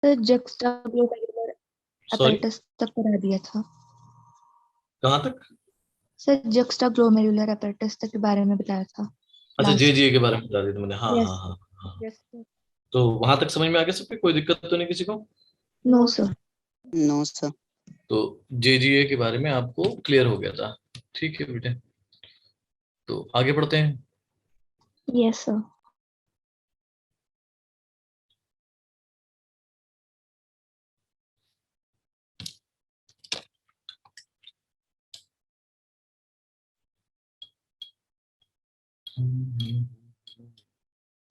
Sir juxtaglomerular sorry, apparatus तक करा दिया था कहाँ तक? सर। जक्स्टाग्लोमेरुलर apparatus तक के बारे में बताया था अच्छा, लास्ट। जे के बारे में बता दिया था मैंने। हाँ हाँ यस हाँ हाँ। Yes sir. तो वहां तक समझ में आ गया सबको? कोई दिक्कत तो नहीं किसी को? No sir. No sir. तो जे के बारे में आपको क्लियर हो गया था। ठीक है बेटे, तो आगे बढ़ते हैं। Yes sir.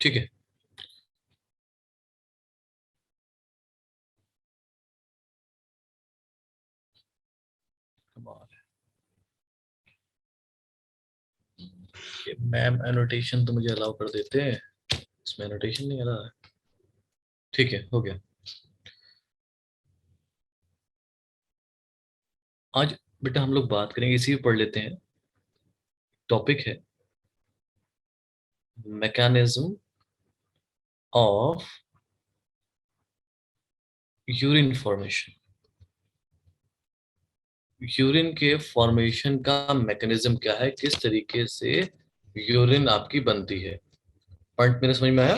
ठीक है, मैम एनोटेशन तो मुझे अलाउ कर देते हैं, इसमें एनोटेशन नहीं आ रहा है। ठीक है, हो गया। आज बेटा हम लोग बात करेंगे, इसी पे पढ़ लेते हैं। टॉपिक है mechanism of urine formation. Urine के फॉर्मेशन का मैकेनिज्म क्या है, किस तरीके से यूरिन आपकी बनती है। पॉइंट मेरे समझ में आया?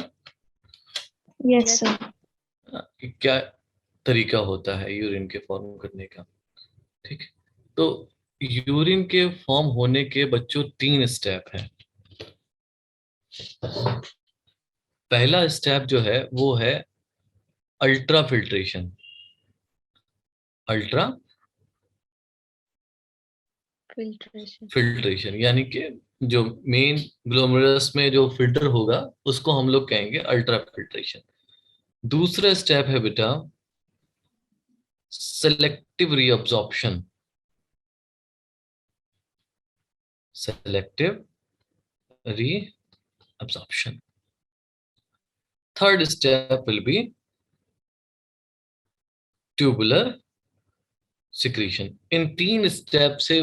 Yes sir. कि क्या तरीका होता है यूरिन के फॉर्म करने का। ठीक है, तो यूरिन के फॉर्म होने के बच्चों 3 स्टेप हैं। पहला स्टेप जो है वो है ultra filtration. Ultra filtration. Filtration यानी कि जो मेन ग्लोमेरुलस में जो फिल्टर होगा उसको हम लोग कहेंगे अल्ट्रा फिल्ट्रेशन। दूसरा स्टेप है बेटा selective reabsorption. Selective reabsorption. Third step will be tubular secretion. In 3 step से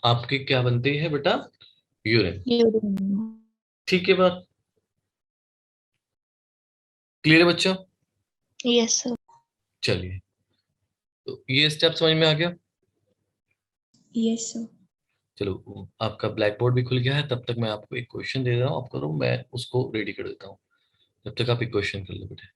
आपके क्या बनते हैं बेटा? यूरिन। यूरिन। ठीक है, बात क्लियर है बच्चों? Yes sir. चलिए, तो ये स्टेप समझ में आ गया। Yes sir. चलो, आपका ब्लैक बोर्ड भी खुल गया है। तब तक मैं आपको एक क्वेश्चन दे रहा हूँ, आप करो, मैं उसको रेडी कर देता हूँ। तब तक आप एक क्वेश्चन कर लो बेटे।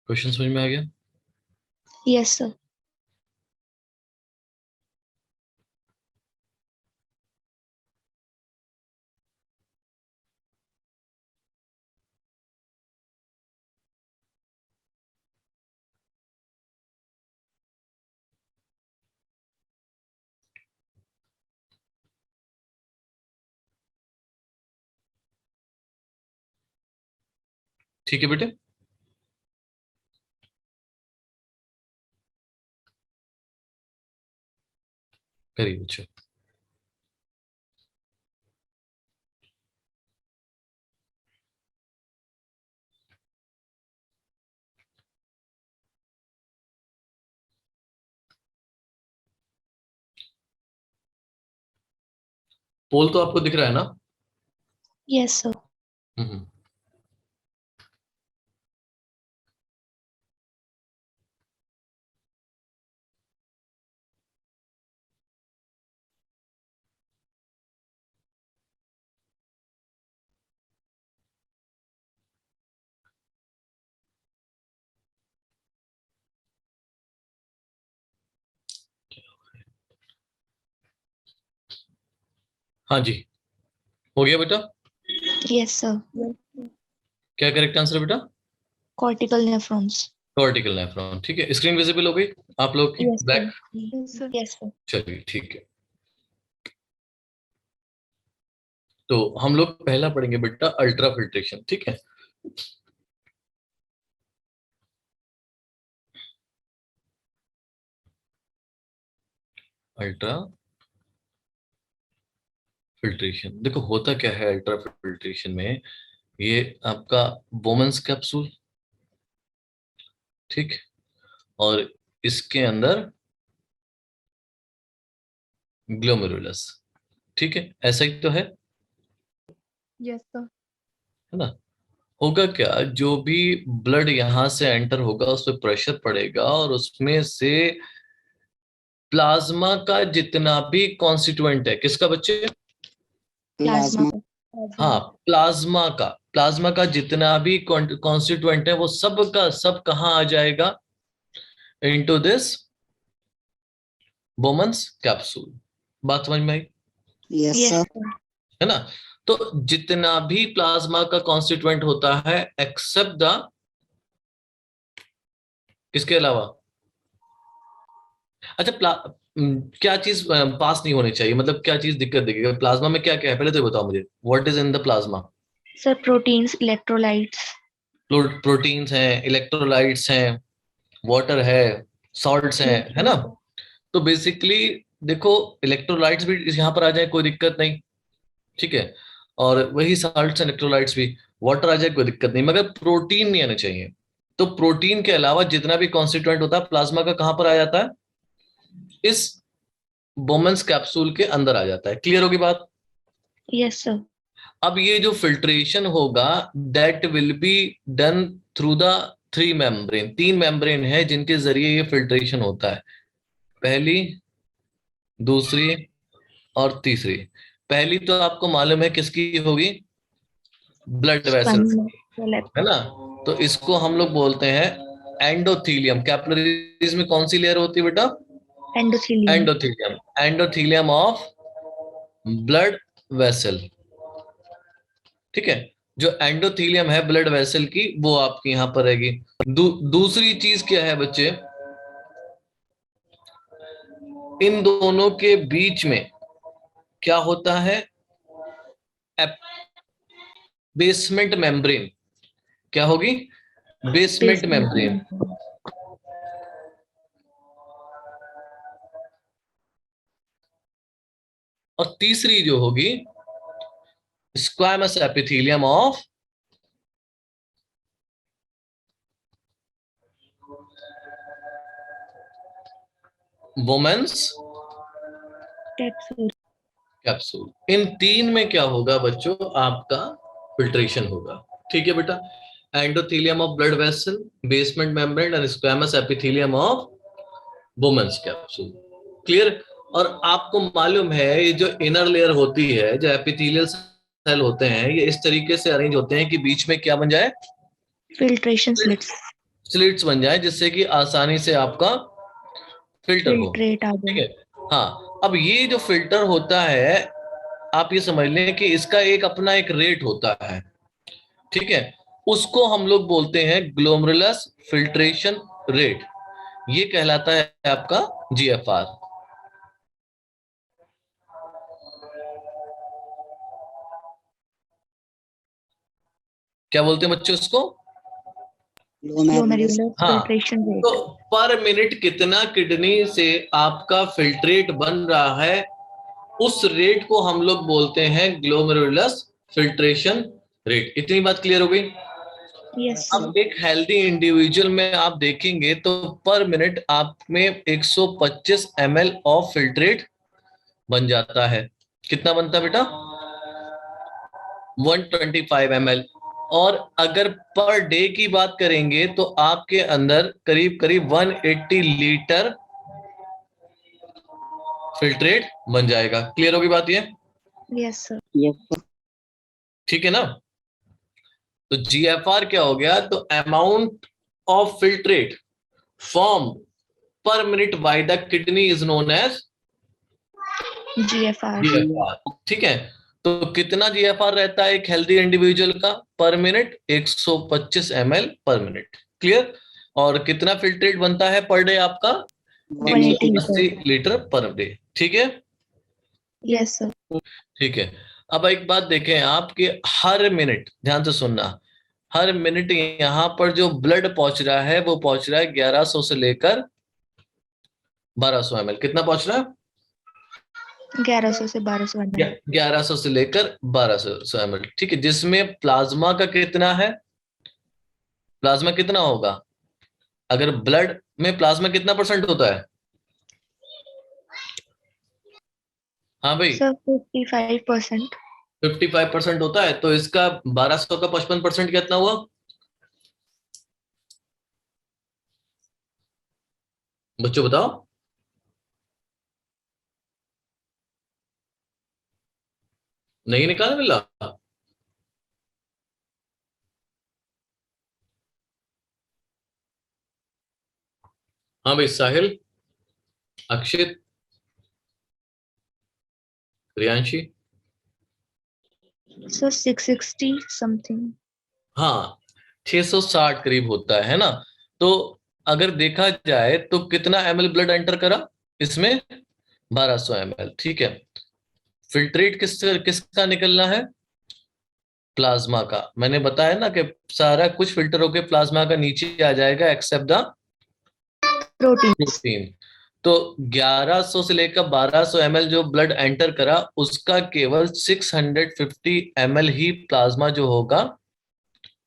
क्वेश्चन समझ में आ गया? Yes sir. ठीक है बेटे, करिए बच्चों। पोल तो आपको दिख रहा है ना? Yes sir. हम्म। हाँ जी, हो गया बेटा। Yes sir. क्या करेक्ट आंसर है बेटा? Cortical nephrons. Cortical nephron. ठीक है, स्क्रीन विजिबल हो गई आप लोग की? Yes black. Sir. Yes sir. चलिए ठीक है, तो हम लोग पहला पढ़ेंगे बेटा अल्ट्रा फिल्ट्रेशन। ठीक है, अल्ट्रा फिल्ट्रेशन। देखो होता क्या है अल्ट्रा फिल्ट्रेशन में, ये आपका बोमन्स कैप्सूल, ठीक, और इसके अंदर ग्लोमेरुलस, ठीक है, ऐसा ही तो है यस सर। है ना। होगा क्या, जो भी ब्लड यहां से एंटर होगा उस पर प्रेशर पड़ेगा और उसमें से प्लाज्मा का जितना भी कॉन्स्टिट्यूएंट है, किसका बच्चे, प्लाज्मा। हाँ प्लाज्मा का जितना भी कॉन्स्टिट्यूएंट है वो सब का सब कहाँ आ जाएगा, इनटू दिस बोमन्स कैप्सूल। बात समझ में आई, यस यस सर। सर। है ना। तो जितना भी प्लाज्मा का कॉन्स्टिट्यूएंट होता है एक्सेप्ट द, किसके अलावा, अच्छा क्या चीज पास नहीं होनी चाहिए, मतलब क्या चीज दिक्कत देगी प्लाज्मा में, क्या क्या है पहले तो बताओ मुझे, what is in the plasma. Sir proteins, electrolytes. Proteins हैं, इलेक्ट्रोलाइट्स हैं, वाटर है, सॉल्ट्स हैं, है ना। तो बेसिकली देखो इलेक्ट्रोलाइट्स भी यहाँ पर आ जाए कोई दिक्कत नहीं, ठीक है, और वही सॉल्ट्स इलेक्ट्रोलाइट्स भी, वाटर आ जाए कोई दिक्कत नहीं, मगर प्रोटीन नहीं आना चाहिए। तो प्रोटीन के अलावा जितना भी कॉन्स्टिट्यूएंट होता है प्लाज्मा का कहां पर आ जाता है, इस बोमन्स कैप्सूल के अंदर आ जाता है। क्लियर होगी बात। Yes sir. अब ये जो फिल्ट्रेशन होगा that will be done through the three membrane, तीन मेम्ब्रेन है जिनके जरिए ये फिल्ट्रेशन होता है, पहली, दूसरी और तीसरी। पहली तो आपको मालूम है किसकी होगी, ब्लड वेसल, है ना। तो इसको हम लोग बोलते हैं एंडोथीलियम। कैपिलरीज में कौन सी लेयर होती है बेटा, endothelium. Endothelium, endothelium of blood vessel, ठीक है। जो एंडोथीलियम है ब्लड वेसल की वो आपकी यहां पर रहेगी। दूसरी चीज क्या है बच्चे, इन दोनों के बीच में क्या होता है, बेसमेंट मेम्ब्रेन, क्या होगी, बेसमेंट मेम्ब्रेन। और तीसरी जो होगी squamous epithelium of Bowman's capsule. इन तीन में क्या होगा बच्चों, आपका फिल्ट्रेशन होगा, ठीक है बेटा। Endothelium of blood vessel, basement membrane and squamous epithelium of Bowman's capsule. Clear. और आपको मालूम है ये जो इनर लेयर होती है, जो एपिथेलियल सेल होते हैं, ये इस तरीके से अरेंज होते हैं कि बीच में क्या बन जाए, फिल्ट्रेशन स्लिट्स। स्लिट्स बन जाए, जिससे कि आसानी से आपका फिल्टर हो, फिल्ट्रेट आ ठीक जाए। है। हाँ, अब ये जो फिल्टर होता है आप ये समझ लें कि इसका एक अपना एक रेट होता है, ठीक है। उसको हम लोग बोलते हैं ग्लोमेरुलस फिल्ट्रेशन रेट, ये कहलाता है आपका जीएफआर। क्या बोलते हैं बच्चों उसको, ग्लोमेरुलर हाँ। फिल्ट्रेशन तो रेट। पर मिनट कितना किडनी से आपका फिल्ट्रेट बन रहा है, उस रेट को हम लोग बोलते हैं ग्लोमेरुलस फिल्ट्रेशन रेट। इतनी बात क्लियर हो गई। यस अब एक हेल्दी इंडिविजुअल में आप देखेंगे तो पर मिनट आप में 125 ml ऑफ फिल्ट्रेट बन जाता है। कितना बनता है बेटा, 125 ml। और अगर पर डे की बात करेंगे तो आपके अंदर करीब करीब 180 लीटर फिल्ट्रेट बन जाएगा। क्लियर होगी बात ये, यस सर। ठीक है ना। तो जीएफआर क्या हो गया, तो amount of filtrate form per minute by the kidney is known as GFR. GFR, ठीक है। तो कितना जीएफआर रहता है एक हेल्दी इंडिविजुअल का पर मिनट, 125 ml पर मिनट। क्लियर। और कितना फिल्ट्रेट बनता है पर डे आपका, 180 लीटर पर डे, ठीक है। Yes sir. ठीक है। अब एक बात देखें आपके, हर मिनट ध्यान से सुनना, हर मिनट यहां पर जो ब्लड पहुंच रहा है वो पहुंच रहा है 1100 से लेकर 1200 ml। कितना पहुंच रहा है, 1100 से 1200 ml। 1100 से लेकर 1200 ml, ठीक है, जिसमें प्लाज्मा का कितना है, प्लाज्मा कितना होगा, अगर ब्लड में प्लाज्मा कितना परसेंट होता है? हाँ भाई, सर 55%। 55% होता है, तो इसका 1200 का 55% कितना हुआ? बच्चों बताओ। नहीं निकाल मिला? हाँ भाई, साहिल, अक्षित, रियांशी। Sir 660 something. हाँ, 660 करीब होता है ना। तो अगर देखा जाए तो कितना ml ब्लड एंटर करा इसमें? 1200 ml, ठीक है। फिल्ट्रेट किसका निकलना है? प्लाज्मा का। मैंने बताया ना कि सारा कुछ फिल्टर होके प्लाज्मा का नीचे आ जाएगा एक्सेप्ट द प्रोटीन्स। प्रोटीन। तो 1100 से लेकर 1200 ml जो ब्लड एंटर करा, उसका केवल 650 ml ही प्लाज्मा जो होगा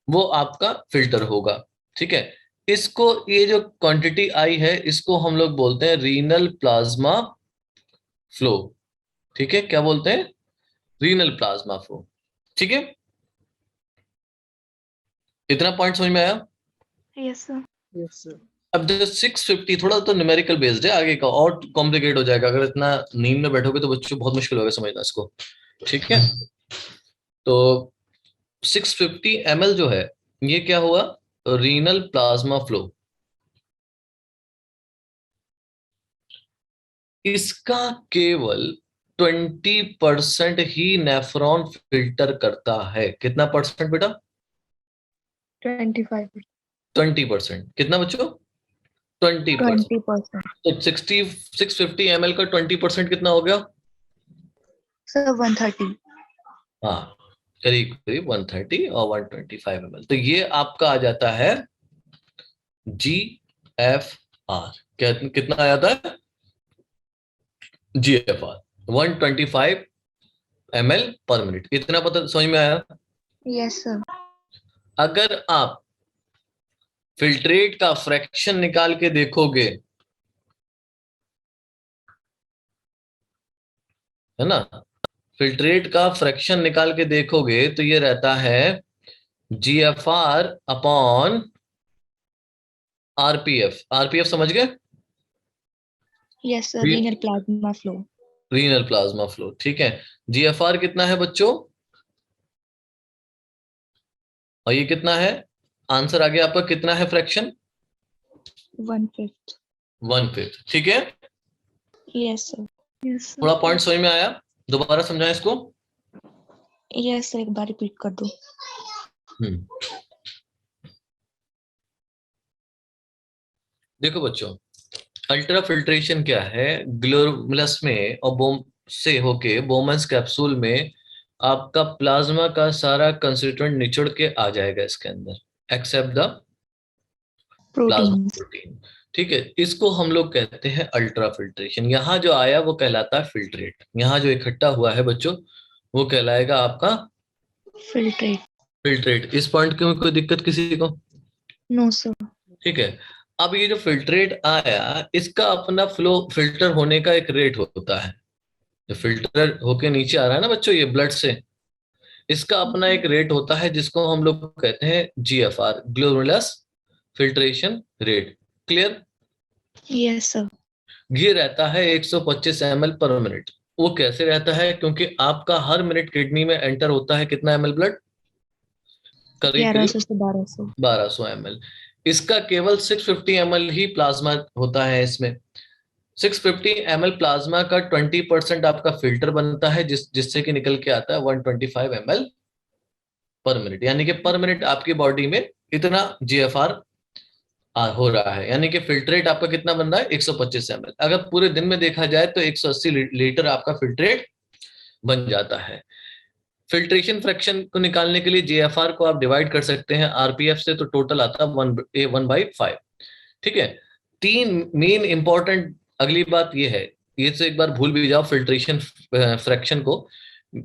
वो आपका फिल्टर होगा, ठीक है। इसको, ये जो क्वांटिटी आई है, इसको हम लोग बोलते हैं रीनल प्लाज्मा फ्लो, ठीक है। क्या बोलते हैं? रीनल प्लाज्मा फ्लो, ठीक है। इतना पॉइंट समझ में आया? Yes sir. Yes sir. अब जो 650 थोड़ा तो न्यूमेरिकल बेस्ड है, आगे का और कॉम्प्लिकेट हो जाएगा, अगर इतना नींद में बैठोगे तो बच्चों बहुत मुश्किल होगा समझना इसको, ठीक है। तो 650 ml जो है, ये क्या हुआ? Renal plasma flow. इसका केवल 20% ही नेफ्रॉन फिल्टर करता है। कितना परसेंट बेटा? 25%। 20%। कितना बच्चों? 20%। 20%। तो 650 ml का 20% कितना हो गया? सर 130। हाँ, करीब करीब 130 और 125 ml। तो ये आपका आ जाता है GFR। क्या कितना आ जाता है? GFR 125 ml पर मिनट। इतना पता समझ में आया? Yes sir. अगर आप फिल्ट्रेट का फ्रैक्शन निकाल के देखोगे, है ना, फिल्ट्रेट का फ्रैक्शन निकाल के देखोगे तो ये रहता है GFR अपॉन RPF। RPF समझ गए? Yes sir, renal plasma flow. Renal plasma flow, ठीक है। GFR कितना है बच्चों? और ये कितना है? आंसर आ गया आपका, कितना है फ्रैक्शन? 1/5। 1/5, ठीक है। Yes sir. यस थोड़ा सर। पॉइंट समझ में आया? दोबारा समझाएं इसको। यस सर, एक बार रिपीट कर दो। हम्म देखो बच्चों, अल्ट्रा फिल्ट्रेशन क्या है? ग्लोमेरुलस में और बोम से होके बोमन्स कैप्सूल में आपका प्लाज्मा का सारा कंस्टिट्यूएंट निचुड़ के आ जाएगा इसके अंदर except the plasma proteins. Protein, ठीक है। इसको हम लोग कहते हैं अल्ट्रा फिल्ट्रेशन। यहाँ जो आया वो कहलाता है फिल्ट्रेट। यहाँ जो इकट्ठा हुआ है बच्चों वो कहलाएगा आपका फिल्ट्रेट। फिल्ट्रेट। इस पॉइंट की कोई दिक्कत किसी को? No sir. ठीक है। अब ये जो फिल्ट्रेट आया, इसका अपना फ्लो, फिल्टर होने का एक रेट होता है। जो फिल्टर होके नीचे आ रहा है ना बच्चों, ये ब्लड से, इसका अपना एक रेट होता है जिसको हम लोग कहते हैं GFR, glomerulus filtration rate. Clear? Yes sir. ये रहता है 125 ml पर मिनट। वो कैसे रहता है? क्योंकि आपका हर मिनट किडनी में एंटर होता है कितना ml ब्लड? करीब 1100 करीब से 1200। 1200 ml। इसका केवल 650 ml ही प्लाज्मा होता है इसमें। 650 ml प्लाज्मा का 20% आपका फिल्टर बनता है, जिससे कि निकल के आता है 125 ml पर मिनट। यानी कि पर मिनट आपकी बॉडी में इतना GFR हो रहा है। यानी कि फिल्ट्रेट आपका कितना बन रहा है? 125 ml। अगर पूरे दिन में देखा जाए तो 180 लीटर आपका फिल्ट्रेट बन जाता है। फिल्ट्रेशन फ्रैक्शन को निकालने के लिए GFR को आप डिवाइड कर सकते हैं RPF से, तो टोटल आता है 1/5, ठीक है। तीन मेन इंपॉर्टेंट, अगली बात ये है, ये तो एक बार भूल भी जाओ फिल्ट्रेशन फ्रैक्शन को,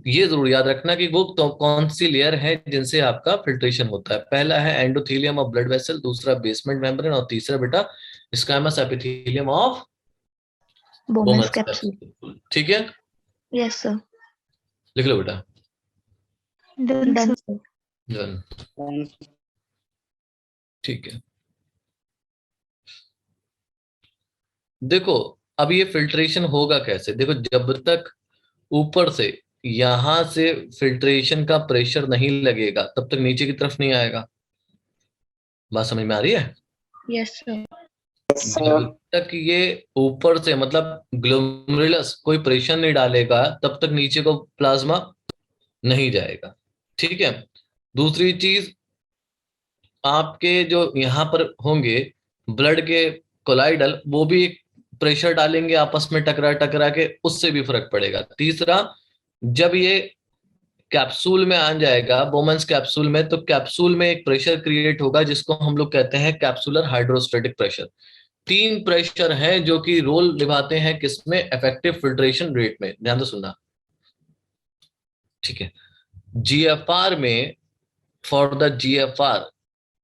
ये जरूर याद रखना कि वो तो कौन सी लेयर है जिनसे आपका फिल्ट्रेशन होता है। पहला है एंडोथेलियम ऑफ ब्लड वेसल, दूसरा बेसमेंट मेम्ब्रेन, और तीसरा बेटा squamous epithelium of Bowman's Bowman's capsule. Capsule. ठीक है, यस सर। लिख लो बेटा। Done sir. डन। ठीक है, देखो अब ये फिल्ट्रेशन होगा कैसे। देखो जब तक ऊपर से यहां से फिल्ट्रेशन का प्रेशर नहीं लगेगा तब तक नीचे की तरफ नहीं आएगा। बात समझ में आ रही है? Yes sir. जब तक ये ऊपर से मतलब ग्लोमेरुलस कोई प्रेशर नहीं डालेगा तब तक नीचे को प्लाज्मा नहीं जाएगा। ठीक है, दूसरी चीज, आपके जो यहाँ पर होंगे ब्लड के कोलाइडल, वो भी एक प्रेशर डालेंगे आपस में टकरा टकरा के, उससे भी फर्क पड़ेगा। तीसरा, जब ये कैप्सूल में आ जाएगा बोमेंस कैप्सूल में, तो कैप्सूल में एक प्रेशर क्रिएट होगा जिसको हम लोग कहते हैं कैप्सुलर हाइड्रोस्टैटिक प्रेशर। तीन प्रेशर हैं जो कि रोल निभाते हैं किसमें, इफेक्टिव फिल्ट्रेशन रेट में। ध्यान से सुनना, ठीक है। जीएफआर में, फॉर द जीएफआर,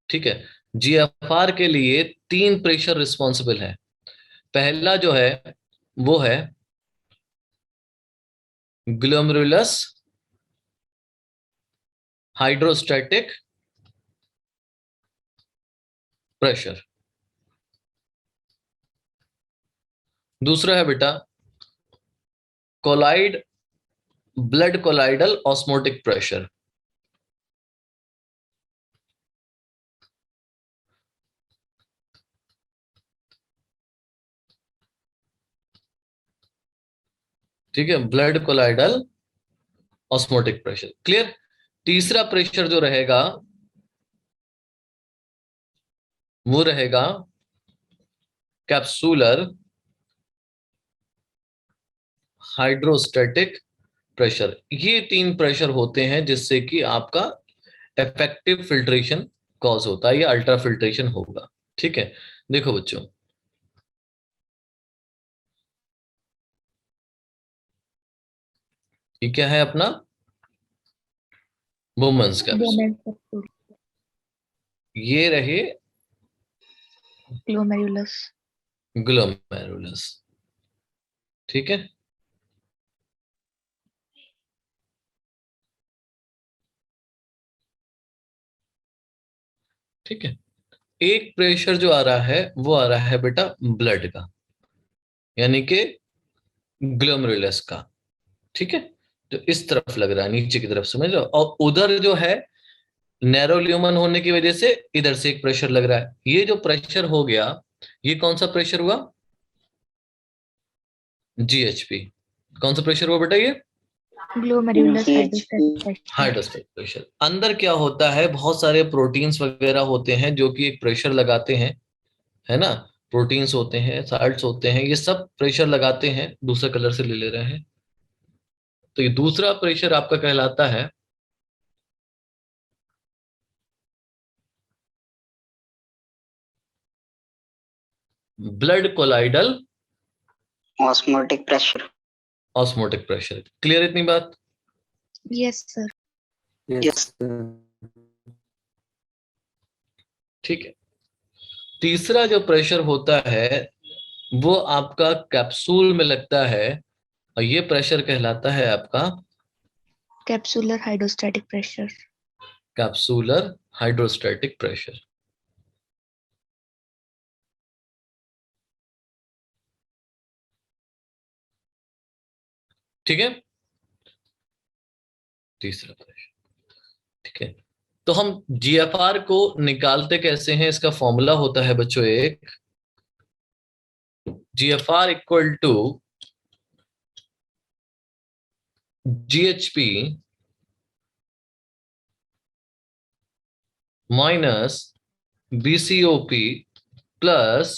ठीक है, जीएफआर के लिए तीन प्रेशर रिस्पॉन्सिबल है। पहला जो है वो है ग्लोमेरुलस हाइड्रोस्टैटिक प्रेशर। दूसरा है बेटा colloid blood colloidal osmotic pressure. ठीक है, blood colloidal osmotic pressure. Clear? तीसरा प्रेशर जो रहेगा वो रहेगा कैप्सुलर हाइड्रोस्टैटिक प्रेशर। ये तीन प्रेशर होते हैं जिससे कि आपका इफेक्टिव फिल्ट्रेशन कॉज होता है, या अल्ट्रा फिल्ट्रेशन होगा। ठीक है, देखो बच्चों, ये क्या है अपना बोमेंस कैप्सूल, बोमेन्स कैप्सूल। ये रहे ग्लोमेरुलस। ग्लोमेरुलस। ठीक है, ठीक है। एक प्रेशर जो आ रहा है वो आ रहा है बेटा ब्लड का, यानी कि ग्लोमेरुलस का। ठीक है, जो इस तरफ लग रहा है नीचे की तरफ, समझ लो। और उधर जो है नैरो ल्यूमन होने की वजह से इधर से एक प्रेशर लग रहा है। ये जो प्रेशर हो गया, ये कौन सा प्रेशर हुआ? जीएचपी। कौन सा प्रेशर हुआ बेटा? ये glomerulus hydrostatic pressure. Hydrostatic pressure. अंदर क्या होता है, बहुत सारे प्रोटीन्स वगैरह होते हैं जो कि एक प्रेशर लगाते हैं, है ना। प्रोटीन्स होते हैं, साल्ट्स होते हैं, ये सब प्रेशर लगाते हैं। दूसरे कलर से ले ले रहे हैं, तो ये दूसरा प्रेशर आपका कहलाता है blood colloidal osmotic pressure. Osmotic pressure. Clear इतनी बात? Yes sir. यस। ठीक है। तीसरा जो प्रेशर होता है वो आपका कैप्सूल में लगता है, और ये प्रेशर कहलाता है आपका capsular hydrostatic pressure. Capsular hydrostatic pressure. ठीक है, तीसरा प्रेशर। ठीक है, तो हम जीएफआर को निकालते कैसे हैं? इसका फॉर्मूला होता है बच्चों एक, GFR equal to GHP minus BCOP plus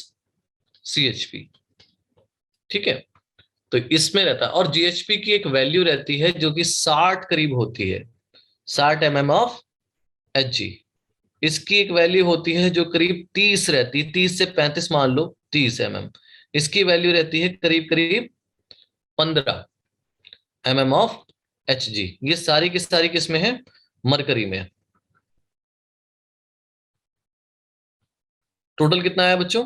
CHP. ठीक है, तो इसमें रहता है, और जीएचपी की एक वैल्यू रहती है जो कि 60 करीब होती है, 60 mm ऑफ एचजी। इसकी एक वैल्यू होती है जो करीब 30 रहती है, 30 से 35 मान लो, 30 mm। इसकी वैल्यू रहती है करीब करीब 15 mm ऑफ Hg। ये सारी की सारी किस में है? मरकरी में। टोटल कितना आया बच्चों?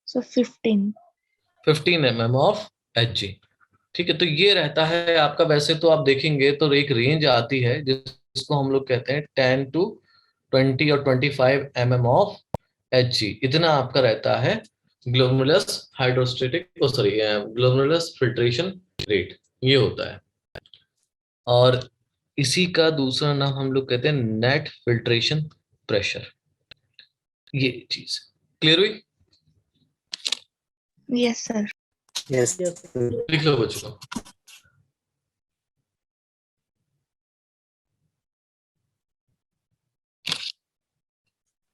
So 15. 15 mm of Hg। ठीक है, तो ये रहता है आपका। वैसे तो आप देखेंगे तो एक रेंज आती है जिसको हम लोग कहते हैं 10 to 20 और 25 mm ऑफ Hg। इतना आपका रहता है glomerulus hydrostatic sorry glomerulus filtration rate, ये होता है। और इसी का दूसरा नाम हम लोग कहते हैं नेट फिल्ट्रेशन प्रेशर। ये चीज क्लियर हुई? Yes, sir. Yes. लिख लो बच्चों।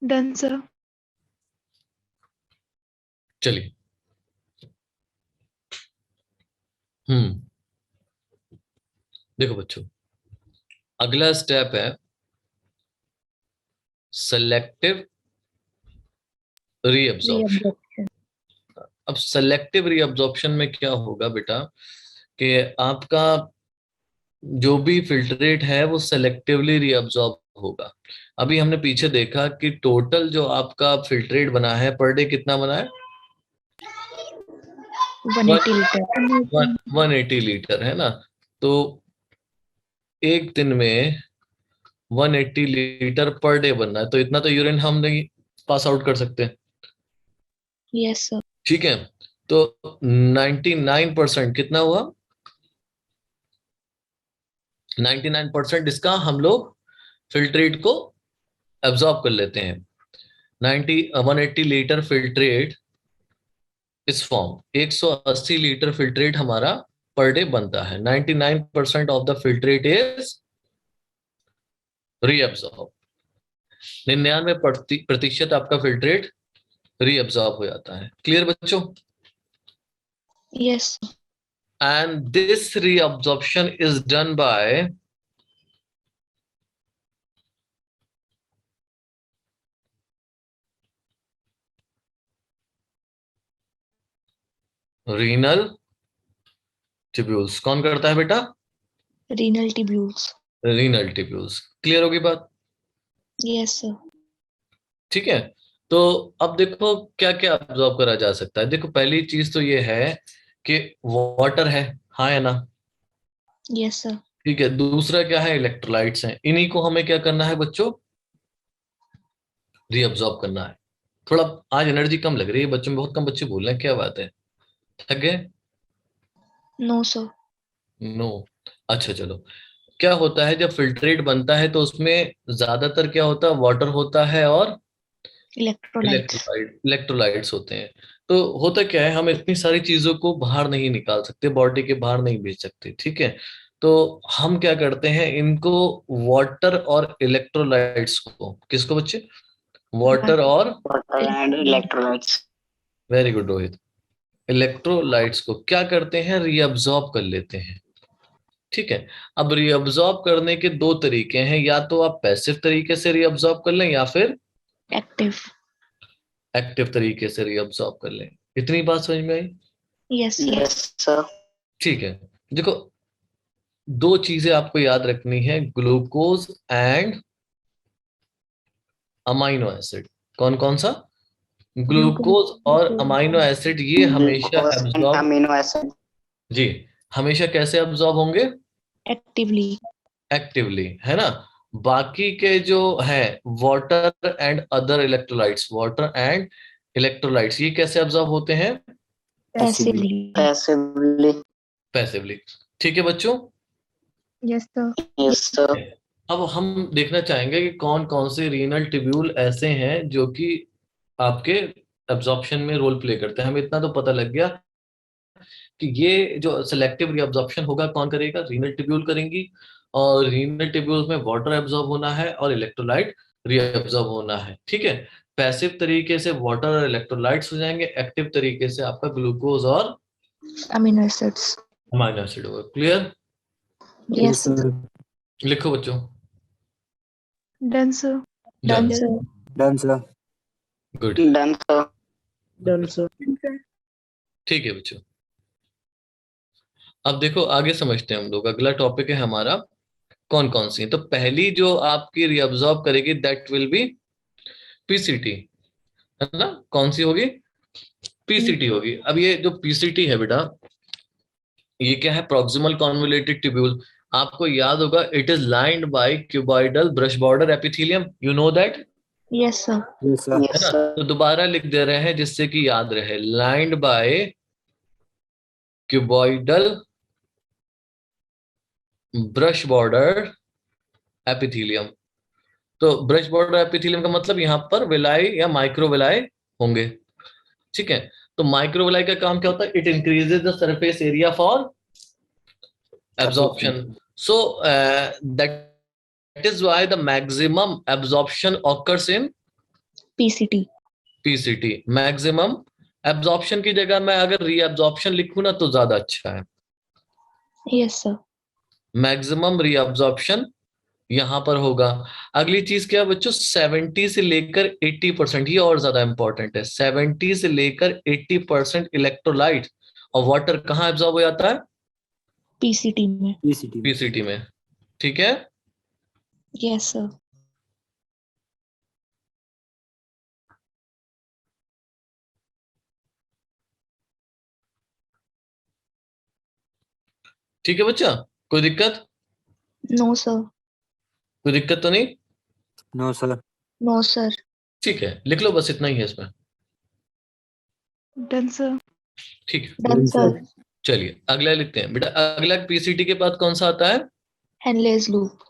Done, sir. चलिए, देखो बच्चों, अगला स्टेप है सेलेक्टिव रीअब्जॉर्प्शन। Reabsorption. अब सेलेक्टिव रीअब्जॉर्प्शन में क्या होगा बेटा कि आपका जो भी फिल्ट्रेट है वो सेलेक्टिवली रीअब्जॉर्ब होगा। अभी हमने पीछे देखा कि टोटल जो आपका फिल्ट्रेट बना है पर डे कितना बना है? 180 liter. 180 लीटर है ना। तो एक दिन में 180 लीटर पर डे बनना है, तो इतना तो यूरिन हम नहीं पास आउट कर सकते। Yes, sir. ठीक है, तो 99% कितना हुआ? 99% इसका हम लोग फिल्ट्रेट को एब्जॉर्ब कर लेते हैं। 180 लीटर फिल्ट्रेट इस फॉर्म 180 लीटर फिल्ट्रेट हमारा पर डे बनता है। 99% of the filtrate is reabsorb. 99% आपका फिल्ट्रेट रीअब्सॉर्ब हो जाता है। क्लियर बच्चों? Yes, sir. And this reabsorption is done by renal tubules। कौन करता है बेटा? Renal tubules. renal tubules। Clear होगी बात? Yes, sir. ठीक है, तो अब देखो क्या क्या अब्सॉर्ब करा जा सकता है। देखो पहली चीज तो ये है कि वाटर है, हाँ या ना? Yes, sir. ठीक है, दूसरा क्या है? इलेक्ट्रोलाइट्स हैं। इन्हीं को हमें क्या करना है बच्चों? रीअब्सॉर्ब करना है। थोड़ा आज एनर्जी कम लग रही है बच्चों में, बहुत कम बच्चे बोल रहे हैं, क्या बात है? थक गए? No, sir. नो। अच्छा चलो, क्या होता है जब फिल्ट्रेट बनता है तो उसमें ज्यादातर क्या होता है? वाटर होता है और Electrolytes. इलेक्ट्रोलाइट्स होते हैं। तो होता क्या है, हम इतनी सारी चीजों को बाहर नहीं निकाल सकते, बॉडी के बाहर नहीं भेज सकते। ठीक है, तो हम क्या करते हैं, इनको वाटर और इलेक्ट्रोलाइट्स को, किसको बच्चे? वाटर और Water and electrolytes. Very good Rohit, electrolytes को क्या करते हैं? रीअब्सॉर्ब कर लेते हैं। ठीक है, अब रीअब्सॉर्ब करने के दो तरीके हैं, या तो आप पैसिव तरीके से रीअब्सॉर्ब कर लें या फिर Active. एक्टिव तरीके से रीअब्सॉर्ब कर लें। इतनी बात समझ में आई? Yes, sir. Yes, sir. ठीक है, देखो दो चीजें आपको याद रखनी है, ग्लूकोज एंड अमाइनो एसिड। कौन कौन सा? ग्लूकोज और अमाइनो एसिड, ये हमेशा Glucose and absorb, amino acid. जी, हमेशा कैसे एब्सॉर्ब होंगे? Actively. एक्टिवली, है ना। बाकी के जो है water and other electrolytes, water and electrolytes, ये कैसे एब्सॉर्ब होते हैं? Passively. Passively. पैसिवली। ठीक है बच्चों? Yes, sir. Yes, sir. अब हम देखना चाहेंगे कि कौन कौन से रीनल ट्यूब्यूल ऐसे हैं जो कि आपके एब्जॉर्प्शन में रोल प्ले करते हैं। हमें इतना तो पता लग गया कि ये जो सिलेक्टिव रीअब्जॉर्प्शन होगा कौन करेगा? रीनल ट्यूब्यूल करेंगी। और रीनल ट्यूब्यूल्स में वाटर एब्जॉर्ब होना है और इलेक्ट्रोलाइट रीअब्जॉर्ब होना है। ठीक है, पैसिव तरीके से वाटर और इलेक्ट्रोलाइट्स हो जाएंगे, एक्टिव तरीके से आपका ग्लूकोज और Amino acids. अमीनो एसिड होगा। क्लियर? Yes, sir. लिखो बच्चों। Done, sir. Done. Done, sir. Done, sir. Good. Done, sir. Done, sir. ठीक है बच्चों, अब देखो आगे समझते हैं हम लोग। अगला टॉपिक है हमारा कौन कौन सी। तो पहली जो आपकी रीअब्सॉर्ब करेगी दैट विल बी पीसीटी, है ना। कौन सी होगी? पीसीटी होगी। अब ये जो पीसीटी है बेटा, ये क्या है? Proximal convoluted tubule. आपको याद होगा, it is lined by cuboidal brush border epithelium, you know that, Yes, sir. Yes, sir. है Yes, ना। sir. तो दोबारा लिख दे रहे हैं जिससे कि याद रहे, lined by cuboidal brush border epithelium. तो ब्रश बॉर्डर एपिथेलियम का मतलब यहाँ पर विलाई या माइक्रोविलाई होंगे, ठीक है। तो माइक्रोविलाई का काम क्या होता है? It increases the surface area for absorption. So that is why the maximum absorption occurs in PCT. PCT. Maximum absorption की जगह मैं अगर reabsorption लिखूं ना तो ज्यादा अच्छा है। Yes, sir. मैक्सिमम reabsorption यहां पर होगा। अगली चीज क्या बच्चों? 70 से लेकर 80%, ये और ज्यादा इंपॉर्टेंट है। 70 से लेकर 80% इलेक्ट्रोलाइट और वाटर कहाँ एब्जॉर्ब हो जाता है? PCT में. पीसीटी में, ठीक है। Yes, sir. ठीक है बच्चा, कोई दिक्कत? No, sir. कोई दिक्कत तो नहीं? No, sir. No, sir. ठीक है, लिख लो, बस इतना ही है इसमें। Done, sir. ठीक है, Done, sir. चलिए अगला लिखते हैं बेटा। अगला पीसीटी के बाद कौन सा आता है? Henle's loop.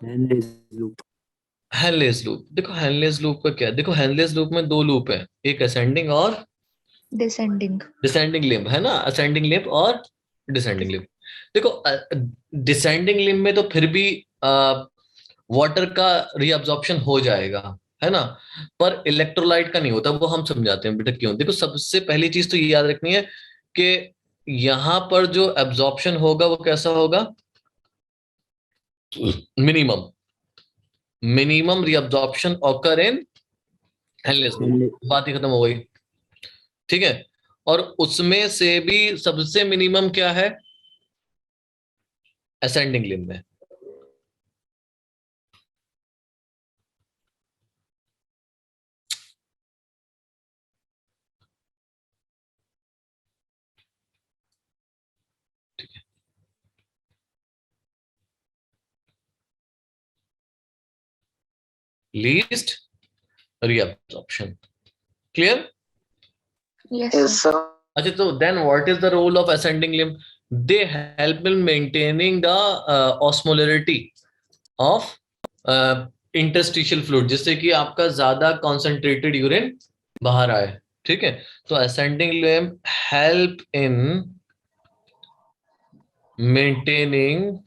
Henle's loop. देखो हेनलेस लूप का क्या है? देखो हेनलेस लूप में दो लूप है, एक असेंडिंग और Descending. डिसेंडिंग लिम्ब, है ना। असेंडिंग लिम्ब और डिसेंडिंग लिम्ब। देखो डिसेंडिंग लिम्ब में तो फिर भी वाटर का रीअब्जॉर्प्शन हो जाएगा, है ना, पर इलेक्ट्रोलाइट का नहीं होता। वो हम समझाते हैं बेटा क्यों। देखो सबसे पहली चीज तो ये याद रखनी है कि यहां पर जो एब्जॉर्प्शन होगा वो कैसा होगा? Minimum reabsorption occur in Henle's loop. बात ही खत्म हो गई, ठीक है। और उसमें से भी सबसे मिनिमम क्या है? असेंडिंग लिम्ब में। Least reabsorption, clear? Yes, Yes, sir. sir. अच्छा, तो then what is the role of ascending limb? They help in maintaining the osmolarity of interstitial fluid, जिससे कि आपका ज्यादा कॉन्सेंट्रेटेड यूरिन बाहर आए, ठीक है। तो ascending limb help in maintaining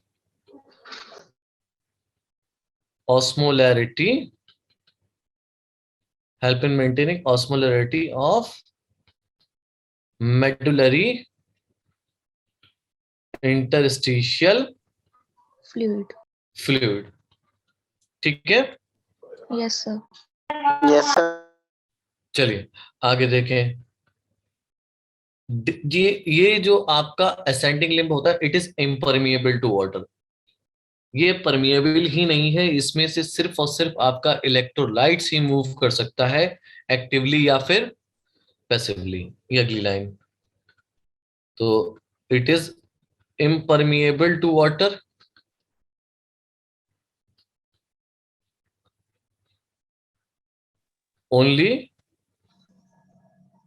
osmolarity of medullary interstitial Fluid. ठीक है। Yes, sir. Yes, sir. चलिए आगे देखें। ये जो आपका असेंडिंग लिम्ब होता है, it is impermeable to water. ये परमिएबल ही नहीं है, इसमें से सिर्फ और सिर्फ आपका इलेक्ट्रोलाइट्स ही मूव कर सकता है, एक्टिवली या फिर पैसिवली। ये अगली लाइन। तो it is impermeable to water, only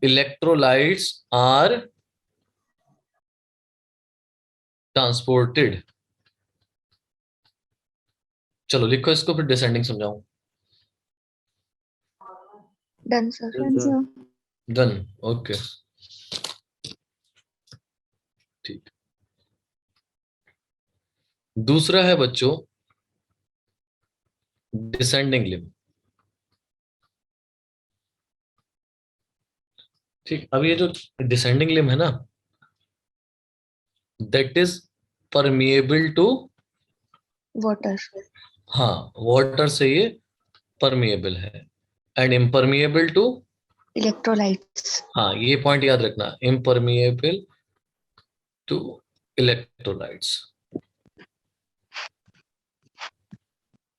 electrolytes are transported। चलो लिखो इसको, फिर डिसेंडिंग समझाऊं। Done, sir. डन, ओके, ठीक। दूसरा है बच्चों डिसेंडिंग लिम्ब, ठीक। अब ये जो डिसेंडिंग लिम्ब है ना, that is permeable to Water. हाँ, वाटर से ये परमिएबल है, एंड इम्परमिएबल टू इलेक्ट्रोलाइट्स। हाँ, ये पॉइंट याद रखना, इम्परमिएबल टू इलेक्ट्रोलाइट्स।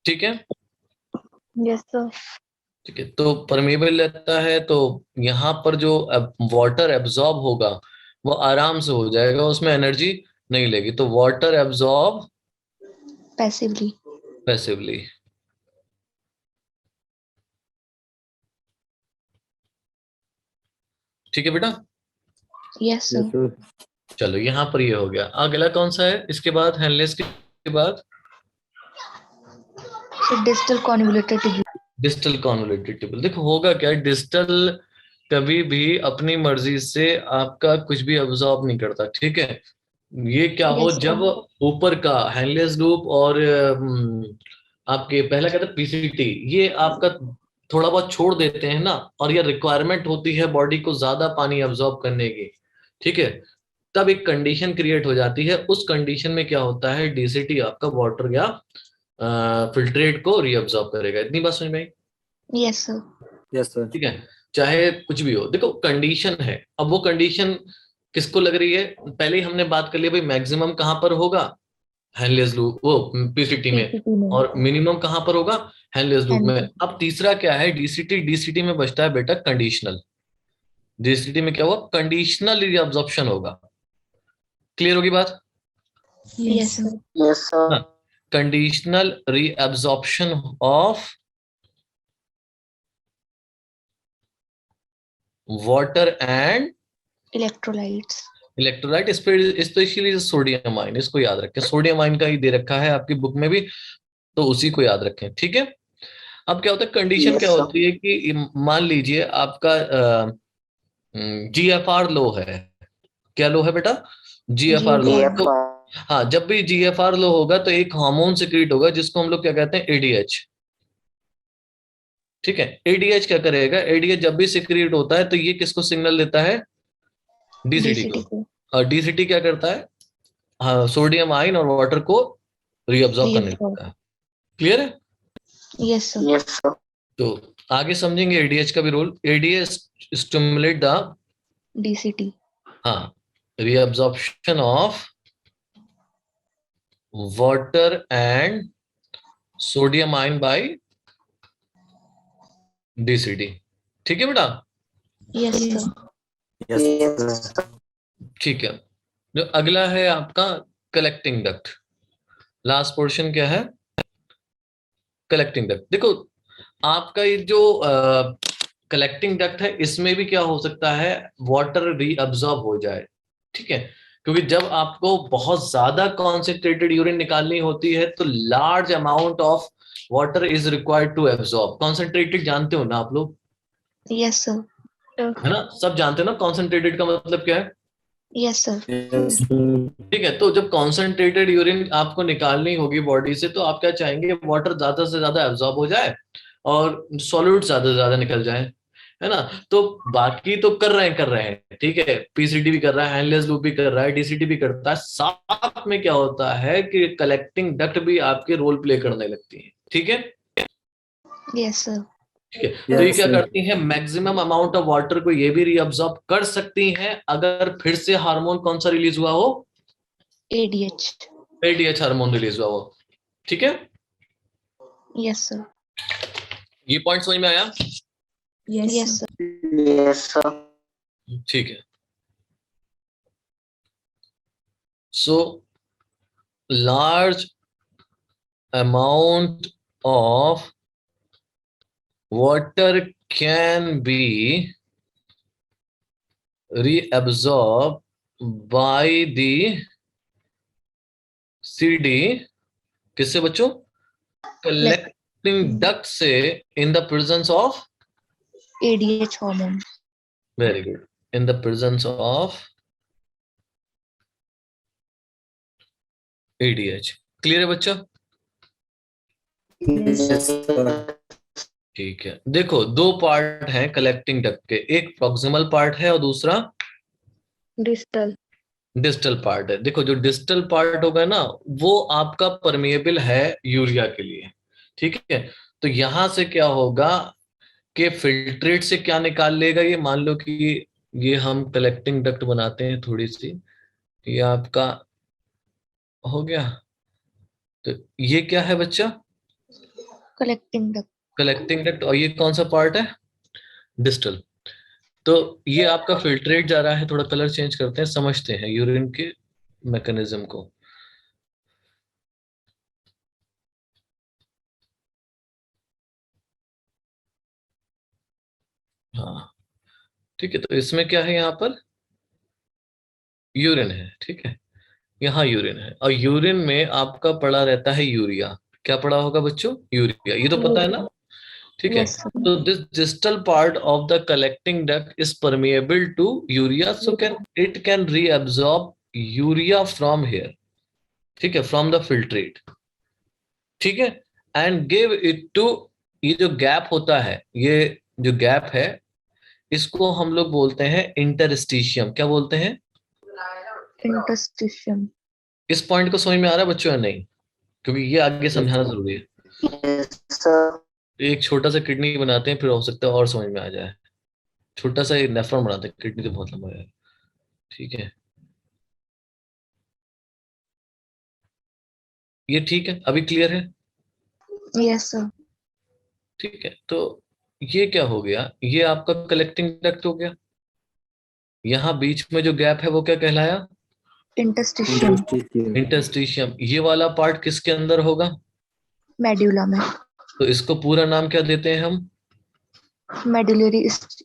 ठीक है, यस सर। ठीक है। तो परमेबल रहता है तो यहाँ पर जो वाटर एब्जॉर्ब होगा वो आराम से हो जाएगा, उसमें एनर्जी नहीं लेगी, तो वाटर एब्जॉर्ब पैसिवली। पैसिवली। ठीक है बेटा, यस Yes, सर। sir. चलो यहाँ पर ये हो गया। अगला कौन सा है इसके बाद, हैंडलेस के बाद? Distal convoluted tube. Distal convoluted tubule. देखो होगा क्या, डिस्टल कभी भी अपनी मर्जी से आपका कुछ भी अब्सॉर्ब नहीं करता, ठीक है। ये क्या हो, Yes, जब sir. ऊपर का हैंडलेस लूप और आपके पहला कहता है पीसीटी, ये आपका थोड़ा बहुत छोड़ देते हैं ना, और ये रिक्वायरमेंट होती है बॉडी को ज्यादा पानी अब्सॉर्ब करने की, ठीक है, तब एक कंडीशन क्रिएट हो जाती है। उस कंडीशन में क्या होता है, डीसीटी आपका वाटर या फिल्ट्रेट को रीअब्सॉर्ब करेगा। इतनी बात समझ में आई? Yes, sir. Yes, sir. ठीक है, चाहे कुछ भी हो, देखो कंडीशन है। अब वो कंडीशन किसको लग रही है, पहले ही हमने बात कर लिया भाई, मैक्सिमम कहां पर होगा, हैंडलेस लूप वो पीसीटी में, PPT में। और मिनिमम कहां पर होगा, हैंडलेस लूप में। Handle। अब तीसरा क्या है, डीसीटी। डीसीटी में बचता है बेटा कंडीशनल। डीसीटी में क्या हुआ, कंडीशनल रीअब्सॉर्प्शन होगा। क्लियर होगी बात? Yes, sir. Yes, sir. हाँ, conditional reabsorption of water and Electrolytes। Electrolyte, specially sodium ion, इसको याद रखें। सोडियम आयन का ही दे रखा है आपकी बुक में भी, तो उसी को याद रखें, ठीक है। अब क्या होता है, कंडीशन Yes, क्या sir. होती है कि मान लीजिए आपका जीएफआर लो है। क्या लो है बेटा, जीएफआर लो है। तो GFR. हाँ, जब भी जीएफआर लो होगा तो एक हार्मोन सिक्रीट होगा जिसको हम लोग क्या कहते हैं, एडीएच। ठीक है, एडीएच क्या करेगा, एडीएच जब भी सिक्रीट होता है तो ये किसको सिग्नल देता है, डीसीटी DCT को। को। और डीसीटी क्या करता है, हाँ, सोडियम आयन और वाटर को रीअब्सॉर्ब करने Reabsorb। लगता है। क्लियर है? Yes, sir. Yes, sir. तो आगे समझेंगे एडीएच का भी रोल। ADH stimulate the, DCT। हाँ, reabsorption of water and sodium ion by DCT. ठीक है बेटा? Yes, sir. Yes, sir. ठीक है। जो अगला है आपका कलेक्टिंग डक्ट। लास्ट पोर्शन क्या है, कलेक्टिंग डक्ट। देखो आपका ये जो कलेक्टिंग डक्ट है, इसमें भी क्या हो सकता है, वाटर रीअब्सॉर्ब हो जाए, ठीक है। क्योंकि जब आपको बहुत ज्यादा कॉन्सेंट्रेटेड यूरिन निकालनी होती है तो large amount of water is required to absorb. Concentrated जानते हो ना आप लोग, Yes, sir. है ना, सब जानते हो ना कॉन्सेंट्रेटेड का मतलब क्या है। Yes, sir. Yes, sir. ठीक है, तो जब कॉन्सेंट्रेटेड यूरिन आपको निकालनी होगी बॉडी से, तो आप क्या चाहेंगे, वाटर ज्यादा से ज्यादा एब्जॉर्ब हो जाए और सॉल्यूट ज्यादा से ज्यादा निकल जाए, है ना। तो बाकी तो कर रहे हैं, ठीक है, पीसीटी भी कर रहा है, हैंडलेस लूप भी कर रहा है, डीसीटी भी करता है, साथ में क्या होता है कि कलेक्टिंग डक्ट भी आपके रोल प्ले करने लगती है, ठीक है। Yes, sir. ठीक है, तो ये Yes, क्या sir. करती हैं, मैक्सिमम अमाउंट ऑफ वाटर को ये भी रीअब्सॉर्ब कर सकती हैं अगर फिर से हार्मोन कौन सा रिलीज हुआ हो, ADH। एडीएच हार्मोन रिलीज हुआ हो, ठीक है। Yes, sir. ये पॉइंट समझ में आया? Yes, sir. Yes, sir. ठीक है। So large amount of water can be reabsorbed by the CD, किससे बच्चों, collecting duct से, in the presence of, ADH hormone। very good, in the presence of ADH। Clear है बच्चा? Yes, sir. ठीक है, देखो दो पार्ट हैं कलेक्टिंग डक्ट के, एक प्रॉक्सिमल पार्ट है और दूसरा Distal। डिस्टल पार्ट है। देखो जो डिस्टल पार्ट होगा ना, वो आपका परमेएबल है यूरिया के लिए, ठीक है। तो यहां से क्या होगा, कि फिल्ट्रेट से क्या निकाल लेगा ये, मान लो कि ये हम कलेक्टिंग डक्ट बनाते हैं थोड़ी सी, ये आपका हो गया। तो ये क्या है बच्चा? Collecting duct. Collecting duct. और ये कौन सा पार्ट है? डिस्टल। तो ये आपका फिल्ट्रेट जा रहा है, थोड़ा कलर चेंज करते हैं, समझते हैं यूरिन के मैकेनिज्म को। हाँ ठीक है, तो इसमें क्या है, यहाँ पर यूरिन है, ठीक है, यहाँ यूरिन है, और यूरिन में आपका पड़ा रहता है यूरिया। क्या पड़ा होगा बच्चों? यूरिया, ये तो पता है ना? ठीक है। Yes sir. तो this distal part of the collecting duct is permeable to urea, so can it can reabsorb urea from here, ठीक है, फ्रॉम द फिल्ट्रेट, ठीक है, एंड गिव इट टू, ये जो गैप होता है, ये जो गैप है, इसको हम लोग बोलते हैं इंटरस्टिशियम। क्या बोलते हैं? इंटरस्टिशियम। इस पॉइंट को समझ में आ रहा है बच्चों या नहीं? क्योंकि ये आगे समझाना जरूरी है। Yes, sir. एक छोटा सा किडनी बनाते हैं, फिर हो सकता है और समझ में आ जाए। छोटा सा एक नेफ्रॉन बनाते हैं, किडनी तो बहुत लंबा है, ठीक है। ये ठीक है, अभी क्लियर है? Yes sir. ठीक है, तो ये क्या हो गया, ये आपका कलेक्टिंग डक्ट हो गया। यहाँ बीच में जो गैप है वो क्या कहलाया? इंटरस्टिशियम। Interstitium. इंटरस्टिशियम। ये वाला पार्ट किसके अंदर होगा? मेड्यूला में। तो इसको पूरा नाम क्या देते हैं हम? Medullary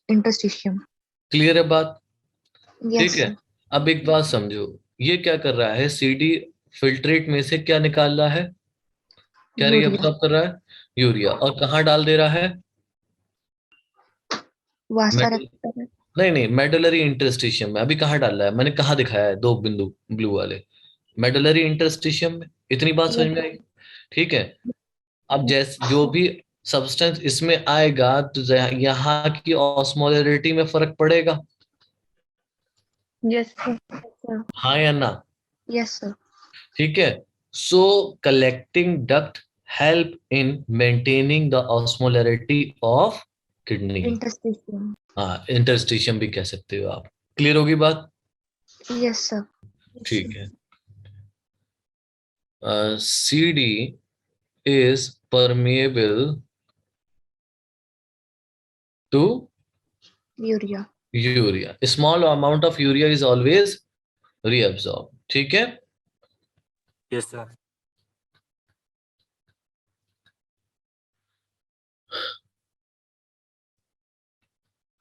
interstitium. क्लियर है बात? ठीक यस है। सर। अब एक बात समझो, ये क्या कर रहा है, सीडी फिल्ट्रेट में से क्या निकाल रहा है, क्या यूरिया। रिएब्सॉर्ब कर रहा है? यूरिया। और कहाँ डाल दे रहा है? वासा मेडल रेक्टर में। नहीं नहीं, मेडुलरी इंटरस्टिशियम में। अभी कहाँ डाल रहा है, मैंने कहाँ दिखाया है, दो बिंदु ब्लू वाले, मेडुलरी इंटरस्टिशियम में। इतनी बात समझ में आई? ठीक है। अब जैसे जो भी सब्सटेंस इसमें आएगा, तो यहाँ की ऑस्मोलरिटी में फर्क पड़ेगा, यस सर। हाँ या ना? Yes sir. ठीक है। So collecting duct help in maintaining the osmolarity of kidney. Interstitium. हाँ, इंटरस्टिशियम भी कह सकते हो आप। क्लियर होगी बात? Yes sir. ठीक है। CD is permeable to urea. urea. A small amount of urea is always reabsorbed. ठीक है। Yes, sir.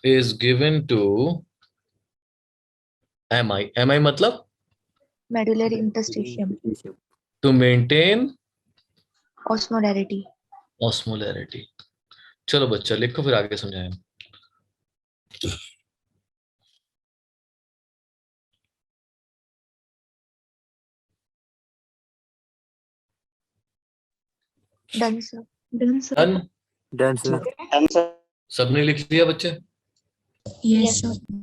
Is given to MI. MI मतलब medullary interstitium. to maintain osmolarity. osmolarity. चलो बच्चा लिखो, फिर आगे समझाएं। Done sir. Done sir. Done? Done, sir. Done, sir. सबने लिख लिया बच्चे? Yes sir.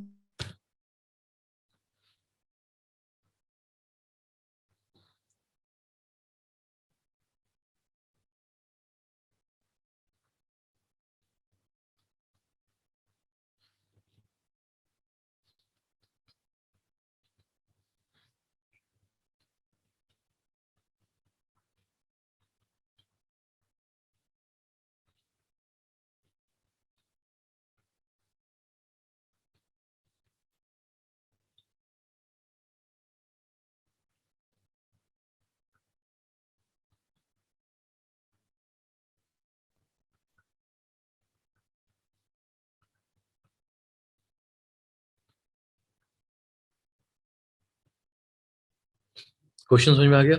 क्वेश्चन समझ में आ गया?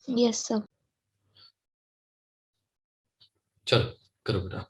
Yes sir. चलो करो बेटा।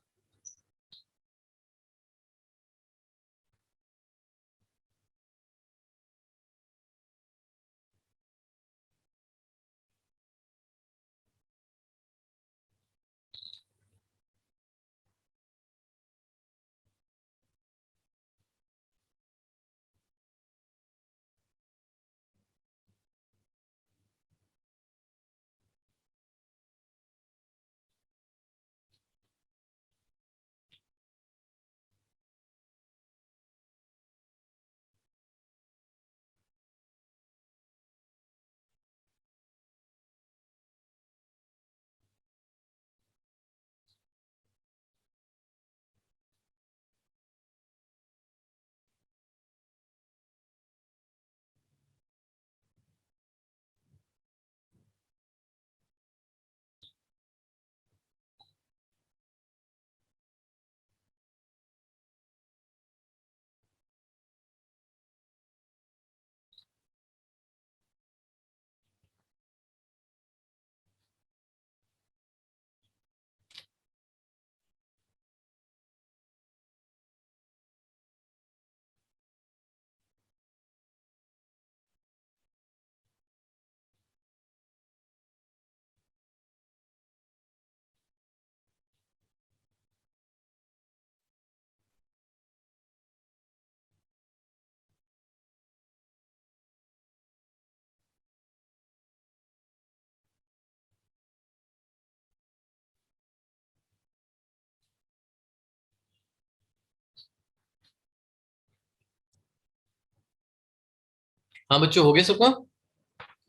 हाँ बच्चों, हो गया सबका?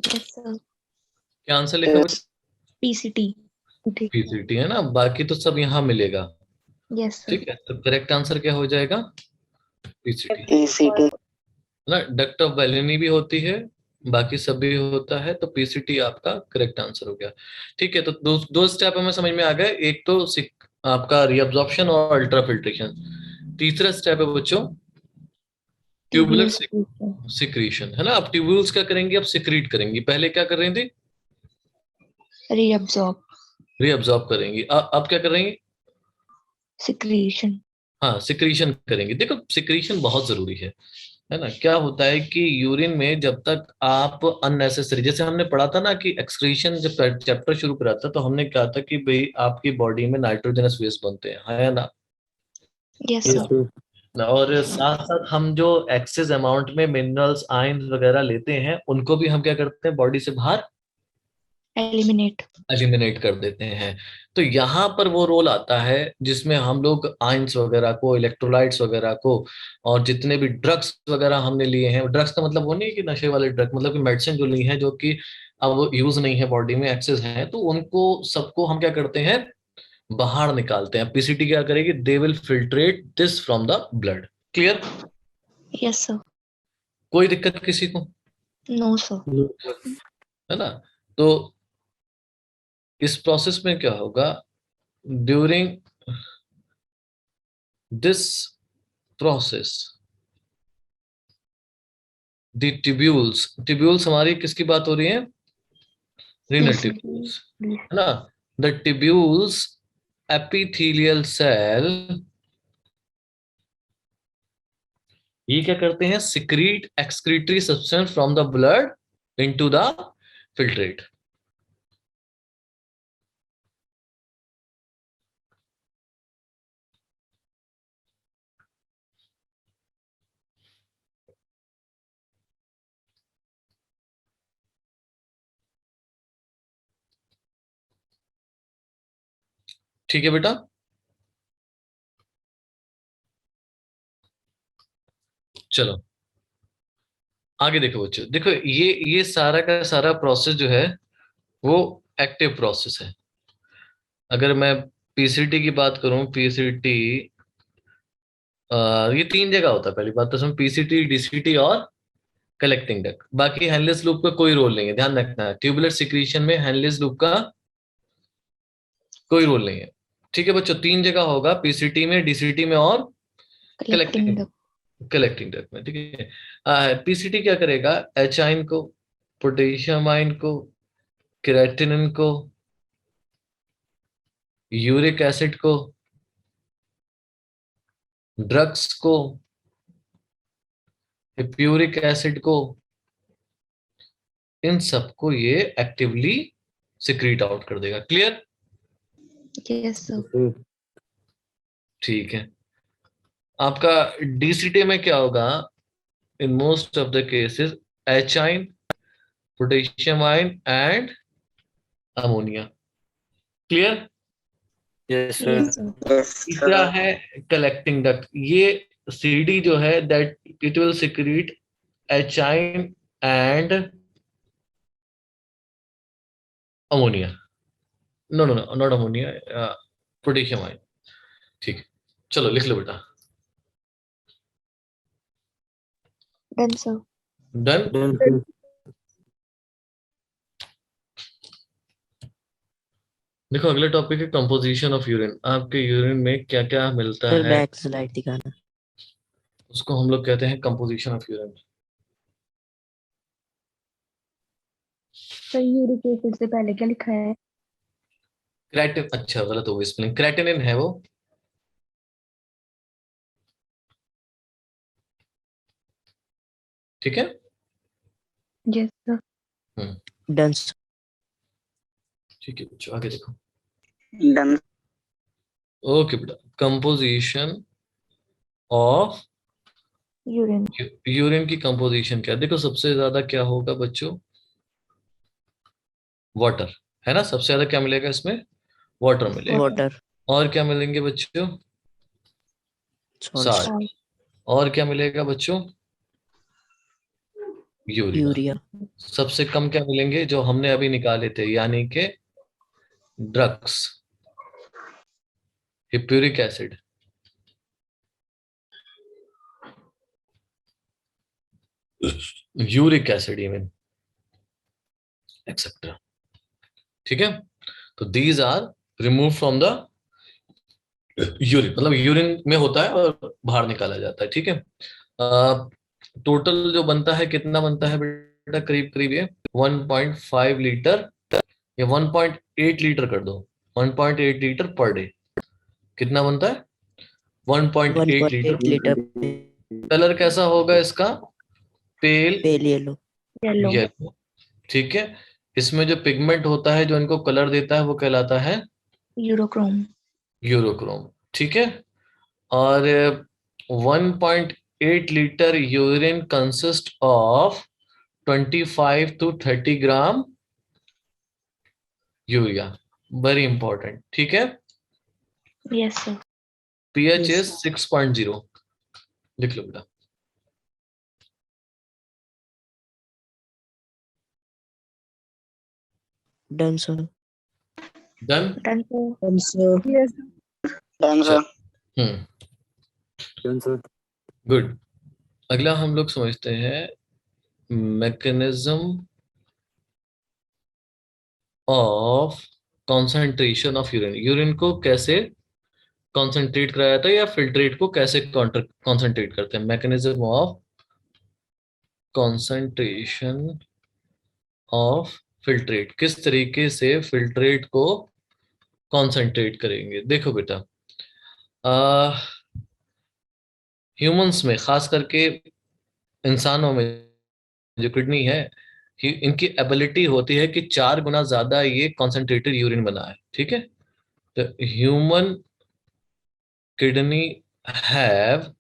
Yes sir. क्या आंसर लिखा बच्चों? पीसीटी। ठीक। पीसीटी है ना, बाकी तो सब यहाँ मिलेगा। Yes sir. ठीक है, तो करेक्ट आंसर क्या हो जाएगा? पीसीटी PCT ना, डक्ट ऑफ बेलेनी भी होती है, बाकी सब भी होता है, तो पीसीटी आपका करेक्ट आंसर हो गया। ठीक है, तो दो स्टेप हमें समझ में आ गए, एक तो आपका रीअब्जॉर्प्शन और अल्ट्राफिल्ट्रेशन। तीसरा स्टेप है बच्चों ट्यूबुलर सिक्रीशन, है ना। अब ट्यूब्यूल्स क्या करेंगे, अब सिक्रीट करेंगी। पहले क्या कर रही थी? रीअब्सॉर्ब। रीअब्जॉर्ब करेंगी। अब क्या कर रही है? सिक्रीशन। हाँ, सिक्रीशन करेंगे। देखो सिक्रीशन बहुत जरूरी है ना। क्या होता है कि यूरिन में जब तक आप अननेसेसरी, जैसे हमने पढ़ा था ना कि एक्सक्रीशन, जब चैप्टर शुरू करा था तो हमने कहा था कि भाई आपकी बॉडी में नाइट्रोजनस वेस्ट बनते हैं, है ना। Yes yes sir. sir और साथ साथ हम जो एक्सेस अमाउंट में मिनरल्स आयन वगैरह लेते हैं उनको भी हम क्या करते हैं, बॉडी से बाहर एलिमिनेट। एलिमिनेट कर देते हैं। तो यहाँ पर वो रोल आता है जिसमें हम लोग आयंस वगैरह को, इलेक्ट्रोलाइट्स वगैरह को, और जितने भी ड्रग्स वगैरह हमने लिए हैं, ड्रग्स का मतलब वो नहीं है कि नशे वाले ड्रग, मतलब कि मेडिसिन जो ली है जो कि अब यूज नहीं है बॉडी में, एक्सेस है, तो उनको सबको हम क्या करते हैं, बाहर निकालते हैं। पीसीटी क्या करेगी, they will filtrate this from the blood. Clear? Yes sir. कोई दिक्कत किसी को? No sir. no sir है ना। तो इस प्रोसेस में क्या होगा, during this process the tubules हमारी किसकी बात हो रही है? Renal PCT. ट्यूब्यूल्स, है ना। द ट्यूब्यूल्स एपिथेलियल सेल, ये क्या करते हैं, secrete excretory substance from the blood into the filtrate. ठीक है बेटा। चलो आगे देखो बच्चों, देखो ये सारा का सारा प्रोसेस जो है वो एक्टिव प्रोसेस है। अगर मैं पीसीटी की बात करूं, पीसीटी ये तीन जगह होता है। पहली बात तो समझ, पीसीटी, डीसीटी और कलेक्टिंग डक्ट। बाकी हेनलेस लूप का कोई रोल नहीं है, ध्यान रखना है। ट्यूबुलर सिक्रीशन में हेनलेस लूप का कोई रोल नहीं है। ठीक है बच्चों, तीन जगह होगा, पीसीटी में, डीसीटी में और कलेक्टिंग द। कलेक्टिंग डक्ट में। ठीक है, पीसीटी क्या करेगा, एच आइन को, पोटेशियम आइन को, क्रेटिनिन को, यूरिक एसिड को, ड्रग्स को, प्यूरिक एसिड को, इन सबको ये एक्टिवली सिक्रीट आउट कर देगा। क्लियर? Yes sir. sir ठीक है। आपका डीसीटी में क्या होगा, in most of the cases H ion, potassium ion and ammonia. Clear? yes sir yes sir. तीसरा है कलेक्टिंग डक्ट। ये सीडी जो है, that it will secrete H ion and ammonia. No no no, not ammonia, potassium ion. ठीक है, चलो लिख लो बेटा। Done sir. Done. done sir देखो अगला टॉपिक है कंपोजिशन ऑफ यूरिन। आपके यूरिन में क्या क्या मिलता फिर है, बैक स्लाइड दिखाना। उसको हम लोग कहते हैं composition of urine. Sir uric acid से पहले क्या लिखा है? क्रेटिन, अच्छा गलत हो गई स्पेलिंग, क्रेटिनिन है वो। ठीक है। Yes sir. डन। ठीक है बच्चों, आगे देखो। done ओके बेटा, कंपोजिशन ऑफ यूरिन। यूरिन की कंपोजिशन क्या है? देखो सबसे ज्यादा क्या होगा बच्चों, वाटर, है ना। सबसे ज्यादा क्या मिलेगा इसमें, वाटर मिलेगा। वाटर। और क्या मिलेंगे बच्चों, सॉल्ट। साल्ट। और क्या मिलेगा बच्चों, यूरिया। यूरिया, सबसे कम क्या मिलेंगे जो हमने अभी निकाले थे, यानी कि drugs, hippuric acid, uric acid even etcetera. ठीक है, तो these are remove from the urine, मतलब यूरिन में होता है और बाहर निकाला जाता है। ठीक है, टोटल जो बनता है कितना बनता है बेटा, करीब करीब ये 1.5 लीटर या 1.8 लीटर कर दो, 1.8 लीटर पर डे। कितना बनता है? 1.8 लीटर। 1.8 लीटर कलर कैसा होगा इसका? पेल पेल येलो, येलो। येलो। ठीक है, इसमें जो पिगमेंट होता है जो इनको कलर देता है वो कहलाता है यूरोक्रोम। यूरोक्रोम। ठीक है, और 1.8 litre urine consist of 25 to 30 gram urea. Very important. ठीक है, yes sir. PH Yes. Is 6.0, लिख लो बेटा। Done sir, done. Done sir. Done sir, done sir. Hmm, done sir. Good. अगला हम लोग समझते हैं mechanism of concentration of urine. Urine को कैसे कॉन्सेंट्रेट कराया जाता है या फिल्ट्रेट को कैसे कॉन्सेंट्रेट करते हैं। Mechanism of concentration of filtrate, किस तरीके से फिल्ट्रेट को कॉन्सेंट्रेट करेंगे। देखो बेटा, ह्यूमंस में, खास करके इंसानों में जो किडनी है, इनकी एबिलिटी होती है कि 4 गुना ज्यादा ये कॉन्सेंट्रेटेड यूरिन बनाए। ठीक है, तो human kidney have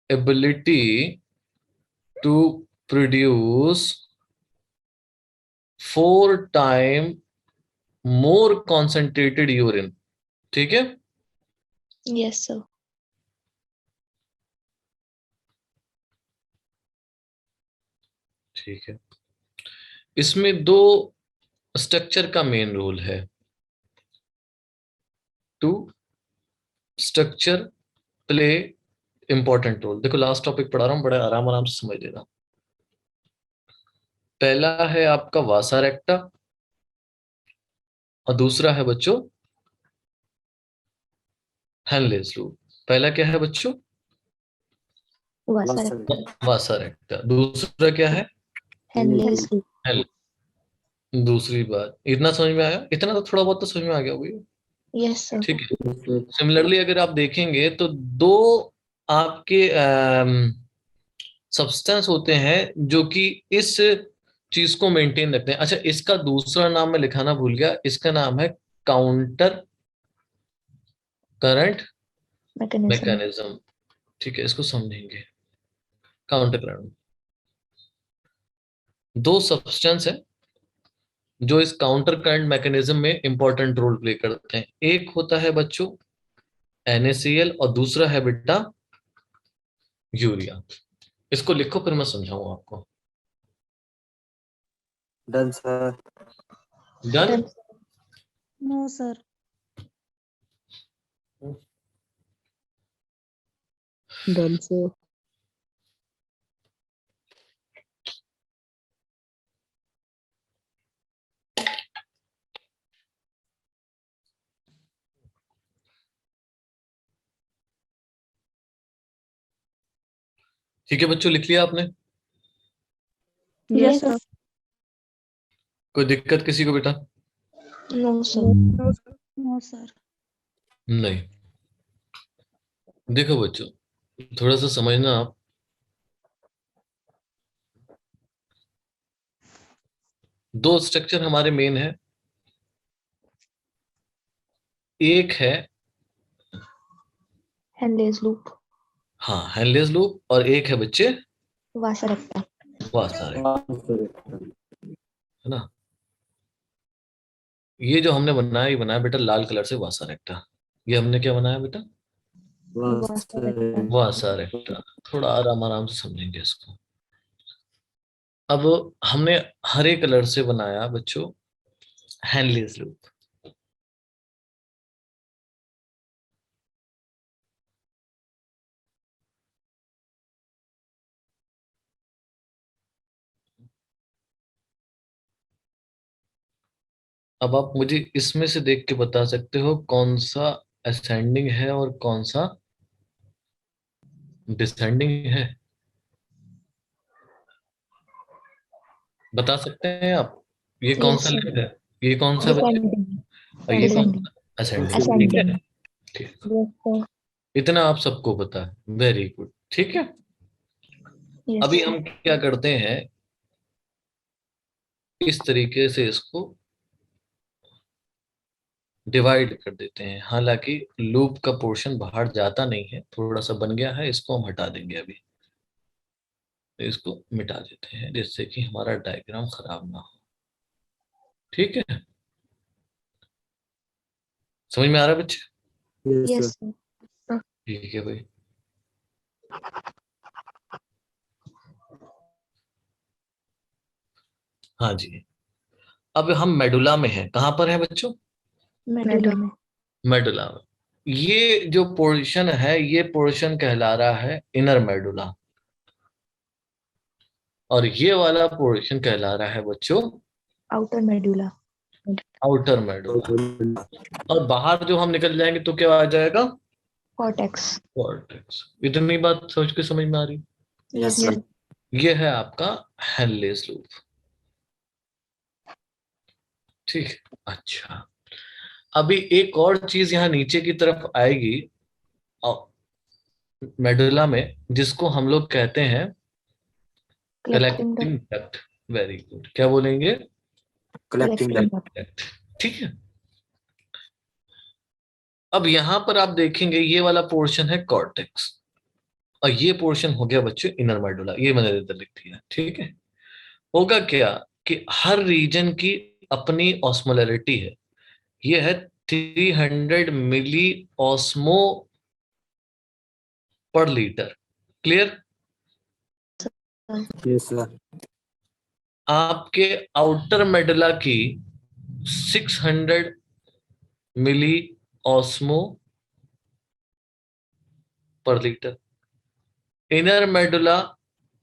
ability to produce 4 time more concentrated urine. ठीक है, यस सर। ठीक है, इसमें दो स्ट्रक्चर का मेन रोल है। Two structure play important role. देखो लास्ट टॉपिक पढ़ा रहा हूं, बड़े आराम आराम से समझ लेना। पहला है आपका वासा रेक्टा और दूसरा है बच्चों हेनलेस लूप। पहला क्या है बच्चों? वासा वासा रेक्टा। दूसरा क्या है? हेनलेस। हेल। दूसरी बात, इतना समझ में आया? इतना तो थोड़ा बहुत तो समझ में आ गया होगा। Yes sir. ठीक है, सिमिलरली अगर आप देखेंगे तो दो आपके सब्सटेंस होते हैं जो कि इस चीज को मेंटेन रखते हैं। अच्छा, इसका दूसरा नाम मैं लिखाना भूल गया, इसका नाम है काउंटर करंट मैकेनिज्म। मैकेनिज्म। ठीक है, इसको समझेंगे। काउंटर करंट, दो सब्सटेंस है जो इस काउंटर करंट मैकेनिज्म में इंपॉर्टेंट रोल प्ले करते हैं। एक होता है बच्चों NaCl और दूसरा है बेटा यूरिया। इसको लिखो फिर मैं समझाऊंगा आपको। Done sir. Done. No sir. Done sir, ठीक है बच्चों, लिख लिया आपने? Yes sir. कोई दिक्कत किसी को बेटा? No sir. No sir. नहीं। देखो बच्चों, थोड़ा सा समझना आप। दो स्ट्रक्चर हमारे मेन है, एक है हेनलेस लूप। हाँ हेनलेस लूप और एक है बच्चे वासा रेक्टा। वासा रेक्टा, है ना। ये जो हमने बनाया, ये बनाया बेटा लाल कलर से वासा रेक्टा। ये हमने क्या बनाया बेटा? वासा रेक्टा। थोड़ा आराम आराम से समझेंगे इसको। अब हमने हरे कलर से बनाया बच्चों हैंडलेस लूप। अब आप मुझे इसमें से देख के बता सकते हो कौन सा असेंडिंग है और कौन सा डिसेंडिंग है, बता सकते हैं आप? ये कौन सा Yes, sir. लिंक है, ये कौन सा बच्चे, Descending. और ये कौन Descending. सा असेंडिंग? ठीक है, Ascending. ठीक, Yes, sir. इतना आप सबको पता है, वेरी गुड। ठीक है, Yes, अभी sir. हम क्या करते हैं, इस तरीके से इसको डिवाइड कर देते हैं। हालांकि लूप का पोर्शन बाहर जाता नहीं है, थोड़ा सा बन गया है, इसको हम हटा देंगे अभी। तो इसको मिटा देते हैं जिससे कि हमारा डायग्राम खराब ना हो। ठीक है, समझ में आ रहा है बच्चे? Yes, sir. ठीक है भाई। हाँ जी, अब हम मेडुला में हैं। कहाँ पर है बच्चों? Medulla में. मेडुला में। ये जो पोर्शन है, ये पोर्शन कहला रहा है इनर मेडुला, और ये वाला पोर्शन कहला रहा है बच्चों Outer medulla. Outer medulla. और बाहर जो हम निकल जाएंगे तो क्या आ जाएगा? Cortex. कॉर्टेक्स। इतनी बात सोच के समझ में आ रही? Yes, sir. sir. ये है आपका हेनलेस लूप। ठीक, अच्छा, अभी एक और चीज यहाँ नीचे की तरफ आएगी मेडुला में, जिसको हम लोग कहते हैं Collecting collecting duct. Duct. Very good, क्या बोलेंगे? Collecting Collecting duct. duct. Duct. ठीक है, अब यहां पर आप देखेंगे ये वाला पोर्शन है कॉर्टेक्स, और ये पोर्शन हो गया बच्चों इनर मेडुला। ये मैंने इधर लिख दिया। ठीक है, होगा क्या कि हर रीजन की अपनी ऑस्मोलैरिटी है। ये है 300 मिली ऑस्मो पर लीटर। क्लियर? Yes, sir. आपके आउटर मेडुला की 600 मिली ऑस्मो पर लीटर, इनर मेडुला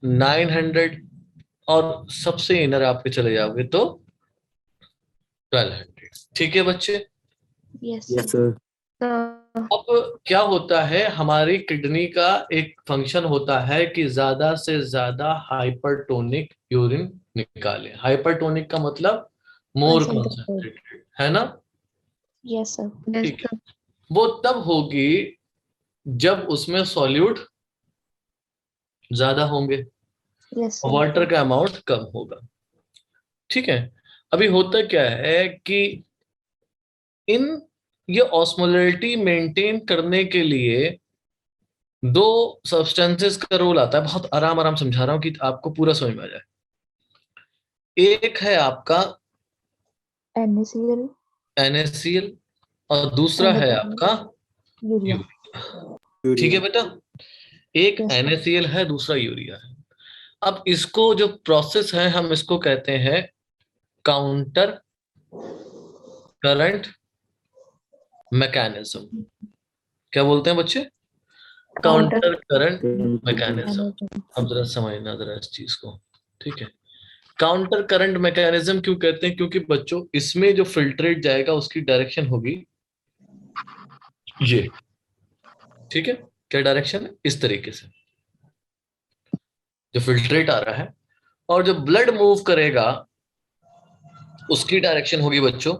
900, और सबसे इनर आपके चले जाओगे तो 1200। ठीक है बच्चे? Yes, Yes, sir. sir. अब क्या होता है, हमारी किडनी का एक फंक्शन होता है कि ज्यादा से ज्यादा हाइपरटोनिक यूरिन निकाले। हाइपरटोनिक का मतलब मोर Concentrated. कंसंट्रेटेड, है ना? Yes, sir. ठीक है, वो तब होगी जब उसमें सॉल्यूट ज्यादा होंगे, Yes, sir. वाटर का अमाउंट कम होगा। ठीक है, अभी होता क्या है कि इन ये ऑस्मोलैरिटी मेंटेन करने के लिए दो सब्सटेंसेस का रोल आता है। बहुत आराम आराम समझा रहा हूं कि आपको पूरा समझ में आ जाए। एक है आपका NaCl. NaCl, और दूसरा है आपका Urea. यूरिया। ठीक है बेटा, एक Yes, sir. NaCl है, दूसरा यूरिया है। अब इसको जो प्रोसेस है हम इसको कहते हैं काउंटर करंट मैकेनिज्म। क्या बोलते हैं बच्चे? Counter current mechanism. अब जरा समझना जरा इस चीज को। ठीक है, काउंटर करंट मैकेनिज्म क्यों कहते हैं? क्योंकि बच्चों इसमें जो फिल्ट्रेट जाएगा उसकी डायरेक्शन होगी ये। ठीक है, क्या डायरेक्शन है? इस तरीके से जो फिल्ट्रेट आ रहा है, और जो ब्लड मूव करेगा उसकी डायरेक्शन होगी बच्चों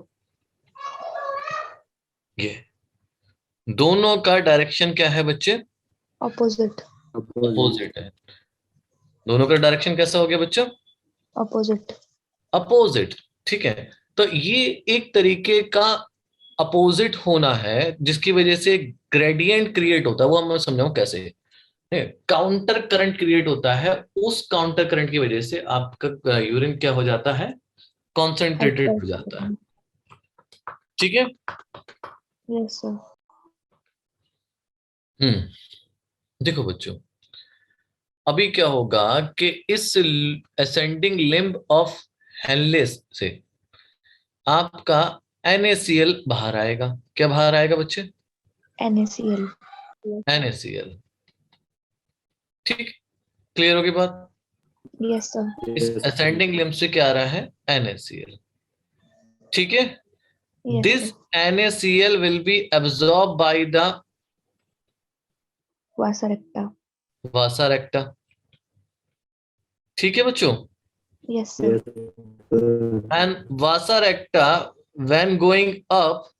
ये। दोनों का डायरेक्शन क्या है बच्चे? Opposite. अपोजिट है। दोनों का डायरेक्शन कैसा हो गया बच्चों? Opposite. अपोजिट। ठीक है, तो ये एक तरीके का अपोजिट होना है जिसकी वजह से ग्रेडियंट क्रिएट होता है। वो मैं समझाऊं कैसे। काउंटर करंट क्रिएट होता है, उस काउंटर करंट की वजह से आपका यूरिन क्या हो जाता है? कॉन्सेंट्रेटेड हो जाता है। ठीक है, Yes, sir. देखो बच्चों, अभी क्या होगा कि इस असेंडिंग लिम्ब ऑफ हेनलेस से आपका NaCl बाहर आएगा। क्या बाहर आएगा बच्चे? NaCl। NaCl। ठीक, क्लियर होगी बात? Yes sir। इस असेंडिंग लिम्ब से क्या आ रहा है? NaCl। ठीक है, Yes this sir। NaCl will be absorb by the Vasa recta। वासा रेक्टा। ठीक है बच्चों, Yes sir। and vasa recta when going up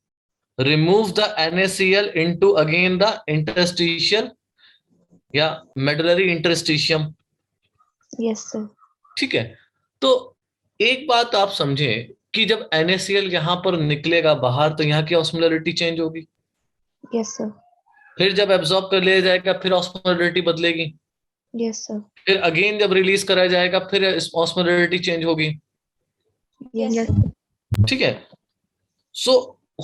remove the NaCl into again the interstitial या medullary interstitium। Yes sir। ठीक है, तो एक बात आप समझें कि जब NaCl यहां पर निकलेगा बाहर तो यहाँ की ऑस्मोलरिटी चेंज होगी। Yes sir। फिर जब एब्जॉर्ब कर लिया जाएगा फिर ऑस्मोलरिटी बदलेगी। Yes sir। फिर अगेन जब रिलीज कराया जाएगा फिर ऑस्मोलरिटी चेंज होगी। Yes sir। ठीक है, सो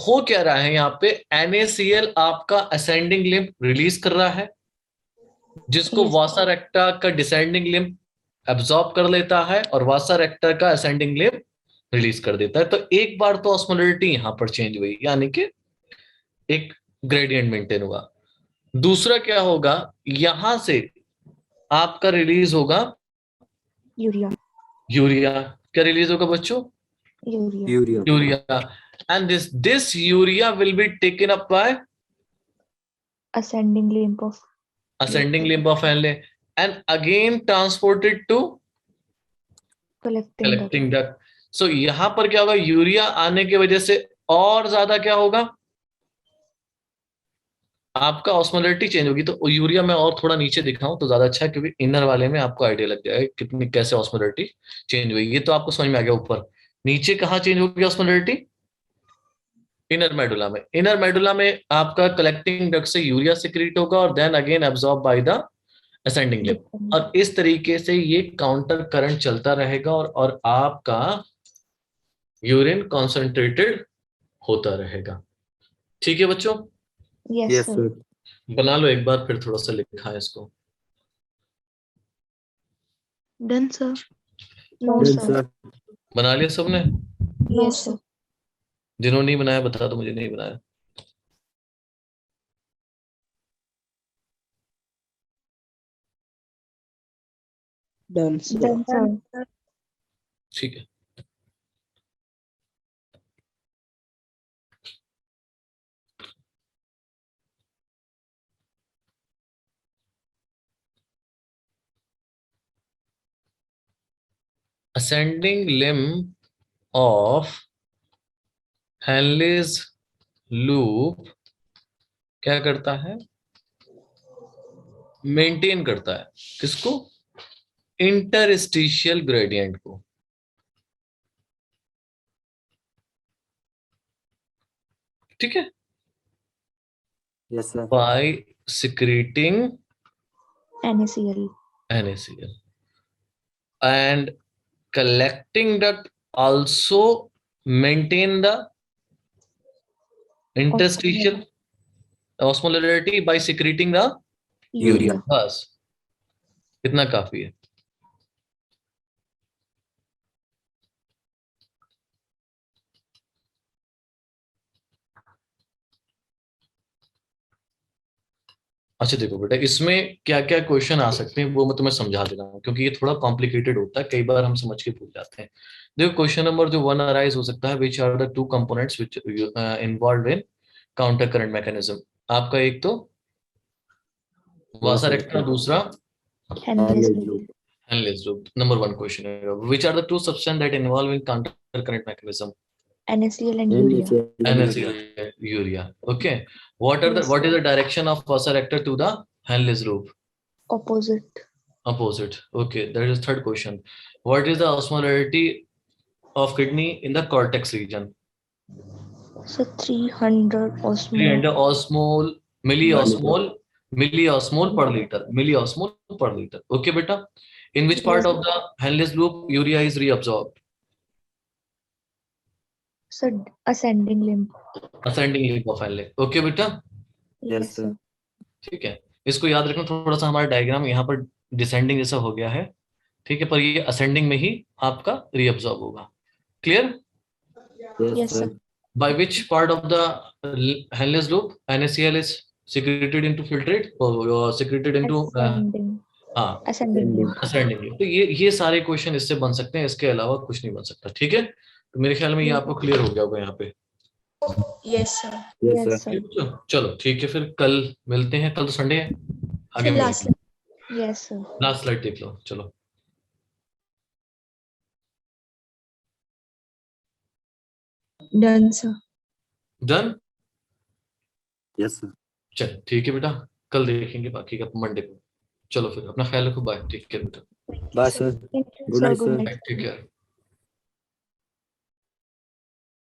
हो क्या रहा है यहाँ पे? NaCl आपका असेंडिंग लिम्ब रिलीज कर रहा है, जिसको Yes। वासा रेक्टा का डिसेंडिंग लिम्ब एब्जॉर्ब कर लेता है और वासा रेक्टा का असेंडिंग लिम्ब रिलीज कर देता है। तो एक बार तो ऑस्मोलरिटी यहां पर चेंज हुई, यानी कि एक ग्रेडियंट मेंटेन हुआ। दूसरा क्या होगा, यहां से आपका रिलीज होगा यूरिया। यूरिया। क्या रिलीज होगा बच्चों? Urea. Urea. And this urea will be taken up by Ascending limb of ascending limb of Henle and again transported to collecting duct। Collecting duct. So यहां पर क्या होगा, यूरिया आने की वजह से और ज्यादा क्या होगा, आपका ऑस्मोलरिटी चेंज होगी। तो यूरिया में और थोड़ा नीचे दिखाऊं तो ज्यादा अच्छा है, क्योंकि इनर वाले में आपको आइडिया लग जाएगा कितनी कैसे ऑस्मोलरिटी चेंज हुई। ये तो आपको समझ में आ गया। ऊपर नीचे कहाँ चेंज होगी ऑस्मोलरिटी? इनर मेडुला में। इनर मेडुला में आपका कलेक्टिंग डक्ट से यूरिया सिक्रीट होगा और then again absorb by the ascending limb. और इस तरीके से ये काउंटर करंट चलता रहेगा और आपका यूरिन कॉन्सेंट्रेटेड होता रहेगा। ठीक है बच्चों? Yes sir। बना लो एक बार फिर, थोड़ा सा लिखा है इसको। Done sir। No sir। बना लिया सबने? Yes sir। जिन्होंने नहीं बनाया बता दो मुझे, नहीं बनाया। Done sir। Done sir। ठीक है, ascending limb of Henle's loop क्या करता है? मेंटेन करता है किसको? इंटरस्टिशियल ग्रेडियंट को। ठीक है, Yes sir। By secreting NaCl। NaCl and collecting duct also maintain the interstitial osmolarity by secreting the urea. बस इतना काफी है। अच्छा देखो बेटा, इसमें क्या क्या क्वेश्चन आ सकते हैं वो मैं तुम्हें समझा दे रहा हूँ, क्योंकि ये थोड़ा कॉम्प्लिकेटेड होता है, कई बार हम समझ के भूल जाते हैं। देखो क्वेश्चन नंबर जो 1 अराइज हो सकता है, which are the two components which involve in counter current mechanism. आपका एक तो वासा रेक्टा, दूसरा Henle's loop। Henle's loop। Number 1 question है, which are the two substance that involve in counter current mechanism? NaCl and urea. NaCl, urea. Okay. What is the direction of vasa recta to the Henle's loop? Opposite। Opposite. Okay. That is third question. What is the osmolarity of kidney in the cortex region? So 300 osmol। 300 osmol, milliosmol per liter. Milliosmol per liter. Okay, beta. In which part of the Henle's loop urea is reabsorbed? So ascending limb। Ascending limb of Henle. Okay, beta. Yes sir। ठीक है, इसको याद रखना। थोड़ा सा हमारा diagram यहाँ पर डिसेंडिंग जैसा हो गया है, ठीक है, पर ये असेंडिंग में ही आपका रीअब्सॉर्ब होगा। Clear? Yes, Yes, sir. sir. By which part of the Henle's loop NaCl is secreted into filtrate or secreted into Ascending. हाँ Ascending. ascending। तो ये सारे क्वेश्चन इससे बन सकते हैं, इसके अलावा कुछ नहीं बन सकता। ठीक है, तो मेरे ख्याल में ये आपको क्लियर हो गया होगा यहाँ पे। Yes, sir. Yes, Yes, sir. sir. चलो ठीक है, फिर कल मिलते हैं। कल तो संडे है, आगे फिर last Yes, sir. Last slide देख लो। चलो Done, sir. Done. Yes, sir. चल ठीक है बेटा, कल देखेंगे बाकी का मंडे को। चलो फिर अपना ख्याल रखो, बाय। ठीक है बेटा, Bye, sir. Thank you, Good sir. night, Good sir. night. ठीक है।